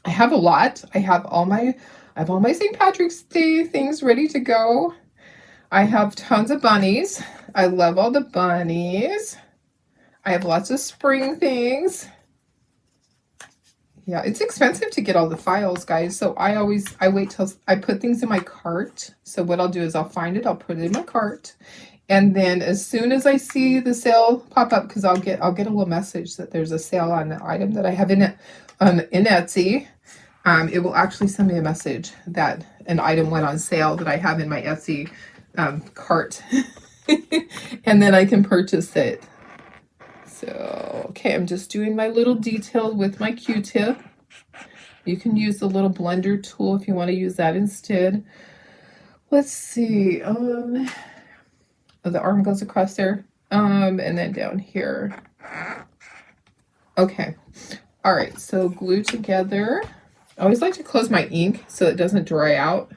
I have a lot. I have all my St. Patrick's Day things ready to go. I have tons of bunnies. I love all the bunnies. I have lots of spring things. Yeah, it's expensive to get all the files, guys. So I wait till I put things in my cart. So what I'll do is I'll find it, I'll put it in my cart. And then as soon as I see the sale pop up, because I'll get a little message that there's a sale on the item that I have in it in Etsy. It will actually send me a message that an item went on sale that I have in my Etsy cart. And then I can purchase it. So, okay, I'm just doing my little detail with my Q-tip. You can use the little blender tool if you want to use that instead. Let's see. Oh, the arm goes across there. And then down here. Okay. All right, so glue together. I always like to close my ink so it doesn't dry out.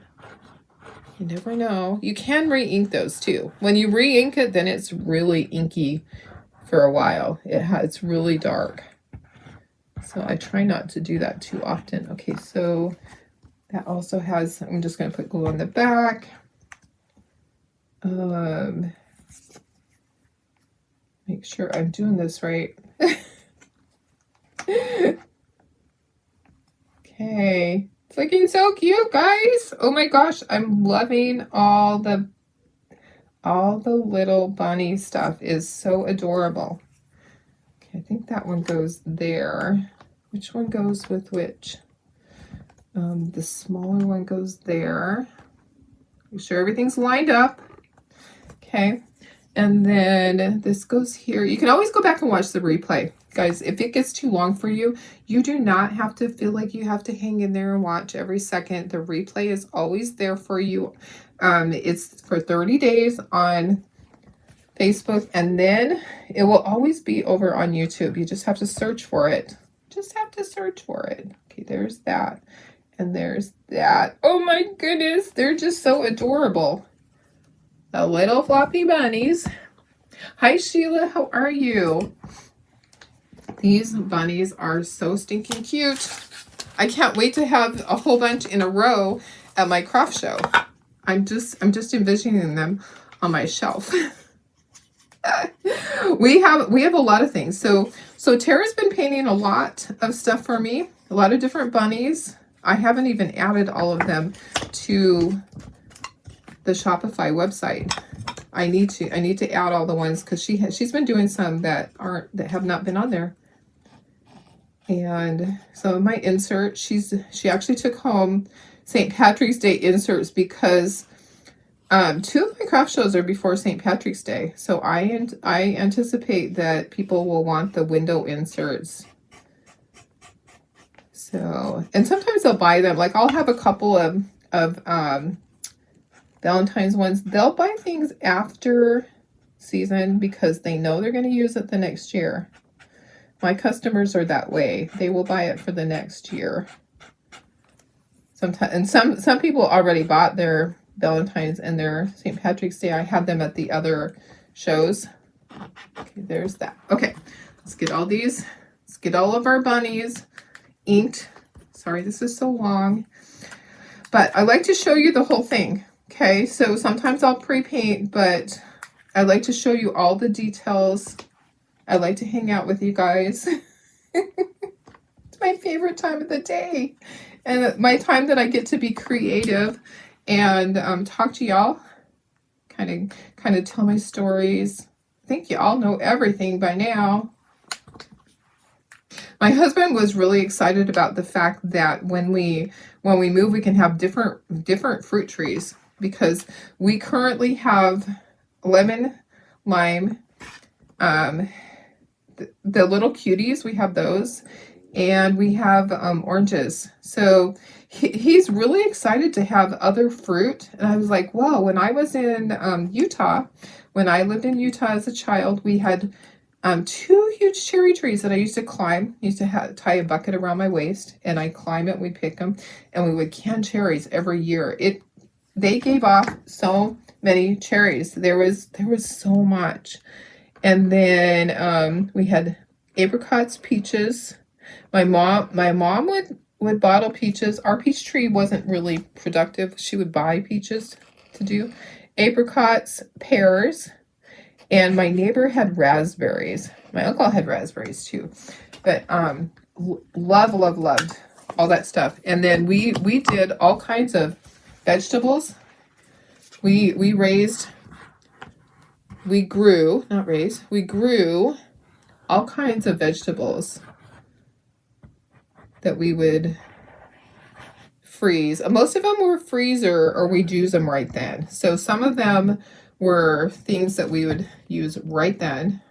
You never know. You can re-ink those too. When you re-ink it, then it's really inky for a while. It's really dark. So I try not to do that too often. Okay, so that also has, I'm just going to put glue on the back. Make sure I'm doing this right. Okay, it's looking so cute, guys. Oh my gosh, I'm loving all the little bunny stuff is so adorable. Okay, I think that one goes there. Which one goes with which? The smaller one goes there. Make sure everything's lined up. Okay, and then this goes here. You can always go back and watch the replay. Guys, if it gets too long for you, you do not have to feel like you have to hang in there and watch every second. The replay is always there for you. It's for 30 days on Facebook, and then it will always be over on YouTube. You just have to search for it. Just have to search for it. Okay, there's that. And there's that. Oh my goodness, they're just so adorable. The little floppy bunnies. Hi, Sheila, how are you? These bunnies are so stinking cute. I can't wait to have a whole bunch in a row at my craft show. I'm just envisioning them on my shelf. we have a lot of things. So Tara's been painting a lot of stuff for me, a lot of different bunnies. I haven't even added all of them to the Shopify website. I need to add all the ones because she's been doing some that have not been on there. And some of my inserts, she actually took home St. Patrick's Day inserts because 2 of my craft shows are before St. Patrick's Day. So I anticipate that people will want the window inserts. So, and sometimes they'll buy them. Like I'll have a couple of Valentine's ones. They'll buy things after season because they know they're going to use it the next year. My customers are that way. They will buy it for the next year. Sometimes, and some people already bought their Valentine's and their St. Patrick's Day. I had them at the other shows. Okay, there's that. Okay, let's get all these. Let's get all of our bunnies inked. Sorry, this is so long. But I like to show you the whole thing. Okay, so sometimes I'll pre-paint, but I like to show you all the details. I like to hang out with you guys. It's my favorite time of the day. And my time that I get to be creative and talk to y'all. Kind of tell my stories. I think you all know everything by now. My husband was really excited about the fact that when we move, we can have different fruit trees, because we currently have lemon, lime, the little cuties, we have those, and we have oranges. So he's really excited to have other fruit. And I was like, wow, when I was in Utah, when I lived in Utah as a child, we had 2 huge cherry trees that I used to climb. I used to tie a bucket around my waist, and I'd climb it, we'd pick them, and we would can cherries every year. They gave off so many cherries. There was so much. And then we had apricots, peaches. My mom would bottle peaches. Our peach tree wasn't really productive. She would buy peaches to do. Apricots, pears, and my neighbor had raspberries. My uncle had raspberries too. But loved all that stuff. And then we did all kinds of vegetables. We grew all kinds of vegetables that we would freeze. Most of them were freezer, or we'd use them right then. So some of them were things that we would use right then.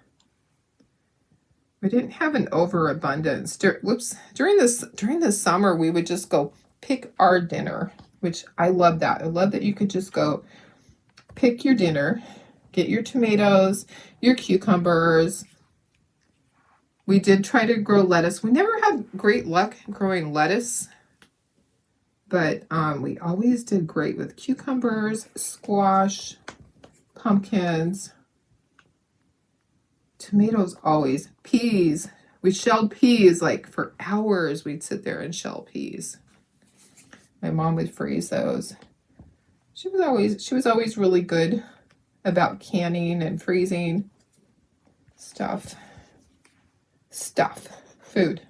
We didn't have an overabundance. During the summer, we would just go pick our dinner, which I love that. I love that you could just go pick your dinner, get your tomatoes, your cucumbers. We did try to grow lettuce. We never had great luck growing lettuce, but we always did great with cucumbers, squash, pumpkins, tomatoes always, peas. We shelled peas like for hours. We'd sit there and shell peas. My mom would freeze those. She was always really good about canning and freezing food.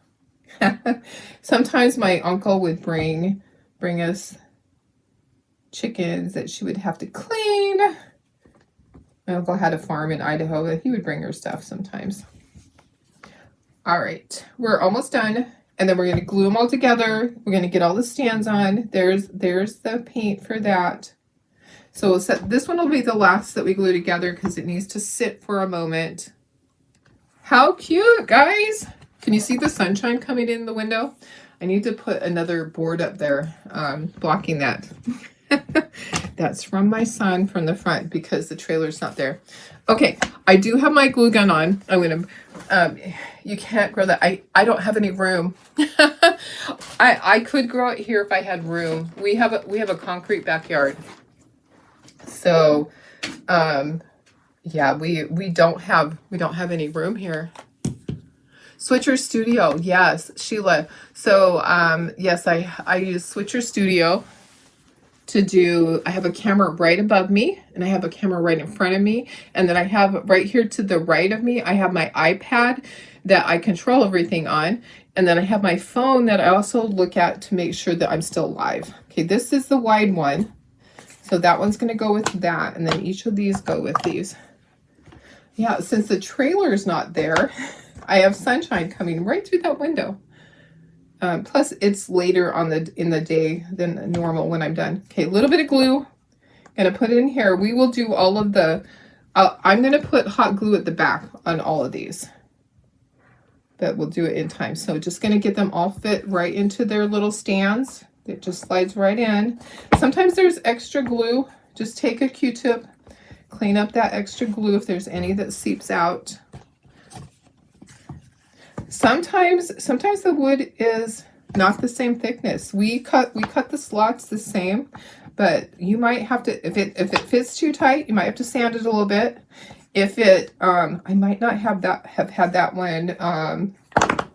Sometimes my uncle would bring us chickens that she would have to clean. My uncle had a farm in Idaho, but he would bring her stuff sometimes. All right, we're almost done. And then we're going to glue them all together. We're going to get all the stands on. There's the paint for that. So we'll set, this one will be the last that we glue together because it needs to sit for a moment. How cute, guys. Can you see the sunshine coming in the window? I need to put another board up there blocking that. That's from my son from the front because the trailer's not there. Okay, I do have my glue gun on. I'm gonna, you can't grow that. I don't have any room. I could grow it here if I had room. We have a concrete backyard. So, yeah, we don't have any room here. Switcher Studio, yes, Sheila. So, yes, I use Switcher Studio to do, I have a camera right above me, and I have a camera right in front of me, and then I have right here to the right of me, I have my iPad that I control everything on, and then I have my phone that I also look at to make sure that I'm still live. Okay, this is the wide one, so that one's going to go with that, and then each of these go with these. Yeah, since the trailer's not there, I have sunshine coming right through that window. Plus, it's later in the day than normal when I'm done. Okay, a little bit of glue. Gonna put it in here. We will do all of the. I'm gonna put hot glue at the back on all of these, but we'll do it in time. So just gonna get them all fit right into their little stands. It just slides right in. Sometimes there's extra glue. Just take a Q-tip, clean up that extra glue if there's any that seeps out. Sometimes the wood is not the same thickness. We cut the slots the same, but you might have to, if it fits too tight, you might have to sand it a little bit. If it, I might not have had that one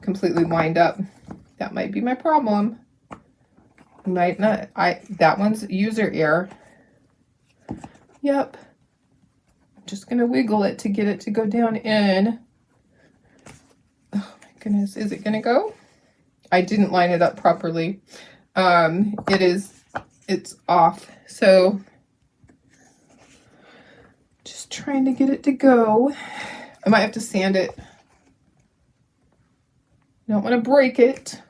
completely lined up. That might be my problem. Might not. That one's user error. Yep. I'm just gonna wiggle it to get it to go down in. Goodness, is it gonna go? I didn't line it up properly. It's off. So just trying to get it to go. I might have to sand it. Don't want to break it.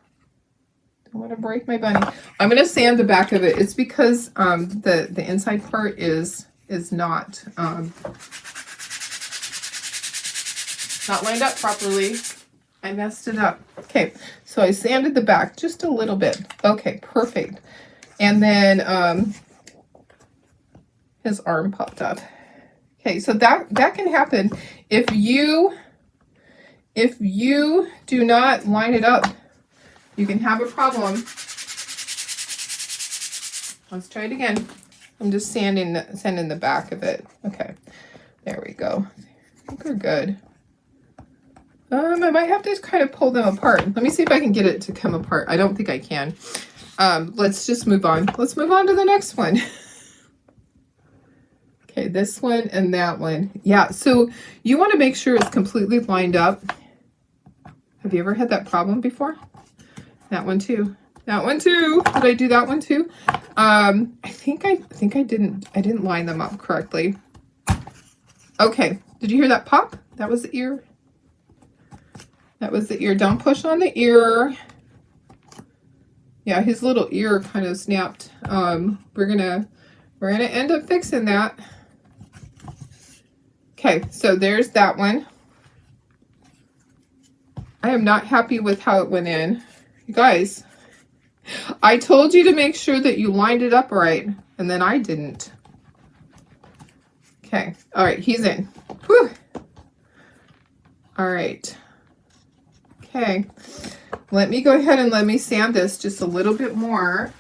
Don't want to break my bunny. I'm gonna sand the back of it. It's because the inside part is not lined up properly. I messed it up. Okay, so I sanded the back just a little bit. Okay, perfect. And then his arm popped up. Okay, so that can happen if you do not line it up. You can have a problem. Let's try it again. I'm just sanding the back of it. Okay, there we go. think they're good. I might have to kind of pull them apart. Let me see if I can get it to come apart. I don't think I can. Let's just move on. Let's move on to the next one. Okay, this one and that one. Yeah, so you want to make sure it's completely lined up. Have you ever had that problem before? That one too. That one too. Did I do that one too? I think I didn't line them up correctly. Okay, did you hear that pop? That was the ear. That was the ear. Don't push on the ear. Yeah, his little ear kind of snapped. We're gonna end up fixing that. Okay, so there's that one. I am not happy with how it went in. You guys, I told you to make sure that you lined it up right, and then I didn't. Okay, all right, he's in. Whew. All right. Okay, let me go ahead and let me sand this just a little bit more.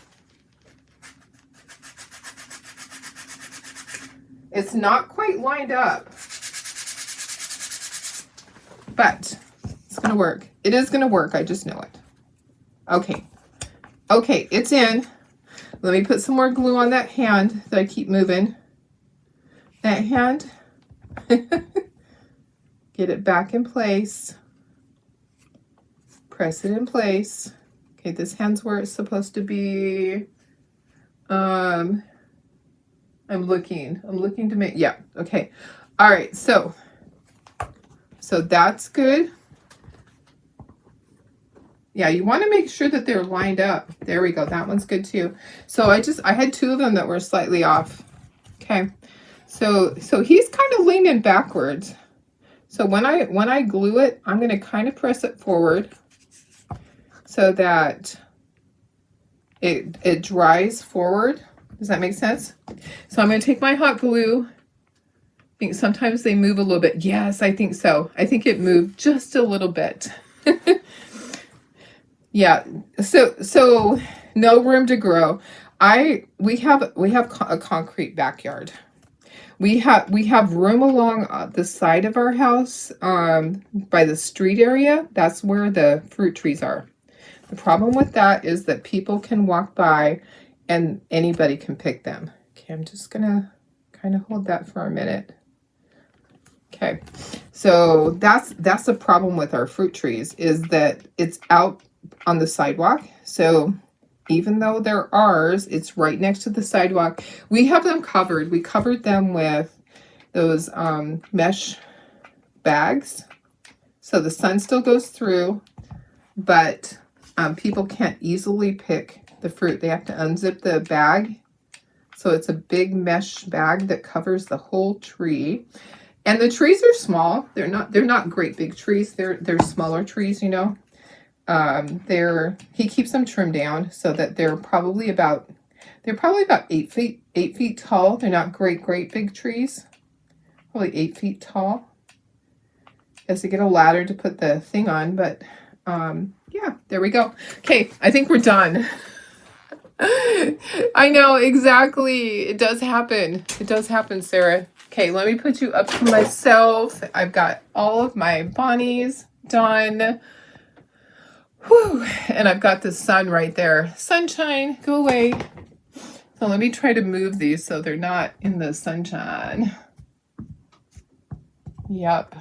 It's not quite lined up, but it's going to work. It is going to work. I just know it. Okay. Okay, it's in. Let me put some more glue on that hand that I keep moving. That hand. Get it back in place. Press it in place. Okay, this hand's where it's supposed to be. I'm looking to make, yeah, okay. All right, so that's good. Yeah, you want to make sure that they're lined up. There we go. That one's good too. So I had two of them that were slightly off. Okay. So he's kind of leaning backwards. So when I glue it, I'm going to kind of press it forward so that it dries forward. Does that make sense? So I'm going to take my hot glue. I think sometimes they move a little bit. Yes, I think so. I think it moved just a little bit. Yeah. So no room to grow. We have a concrete backyard. We have room along the side of our house, by the street area. That's where the fruit trees are. The problem with that is that people can walk by and anybody can pick them. Okay, I'm just gonna kind of hold that for a minute. Okay, so that's the problem with our fruit trees, is that it's out on the sidewalk. So even though they're ours, it's right next to the sidewalk. We have them covered. We covered them with those mesh bags, so the sun still goes through, but people can't easily pick the fruit. They have to unzip the bag. So it's a big mesh bag that covers the whole tree. And the trees are small. They're not great big trees. They're smaller trees, you know. He keeps them trimmed down so that they're probably about 8 feet tall. They're not great big trees. Probably 8 feet tall. Has to get a ladder to put the thing on, but yeah, there we go. Okay, I think we're done. I know, exactly. It does happen. It does happen, Sarah. Okay, let me put you up to myself. I've got all of my bonnies done. Whew. And I've got the sun right there. Sunshine, go away. So let me try to move these so they're not in the sunshine. Yep.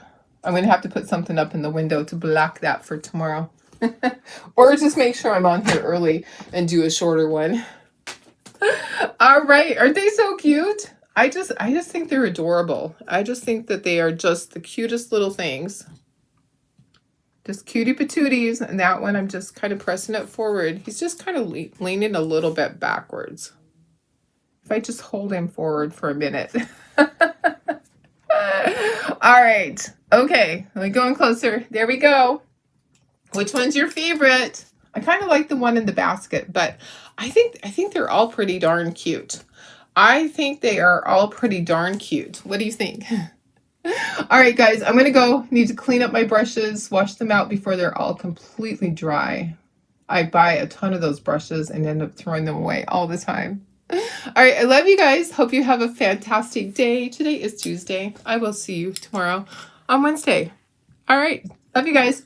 I'm going to have to put something up in the window to block that for tomorrow. Or just make sure I'm on here early and do a shorter one. All right. Aren't they so cute? I just think they're adorable. I just think that they are just the cutest little things. Just cutie patooties. And that one, I'm just kind of pressing it forward. He's just kind of leaning a little bit backwards. If I just hold him forward for a minute. All right. Okay. Let me go in closer. There we go. Which one's your favorite? I kind of like the one in the basket, but I think they're all pretty darn cute. I think they are all pretty darn cute. What do you think? All right, guys, I'm going to go. Need to clean up my brushes, wash them out before they're all completely dry. I buy a ton of those brushes and end up throwing them away all the time. All right, I love you guys. Hope you have a fantastic day. Today is Tuesday. I will see you tomorrow. on Wednesday. All right. Love you guys.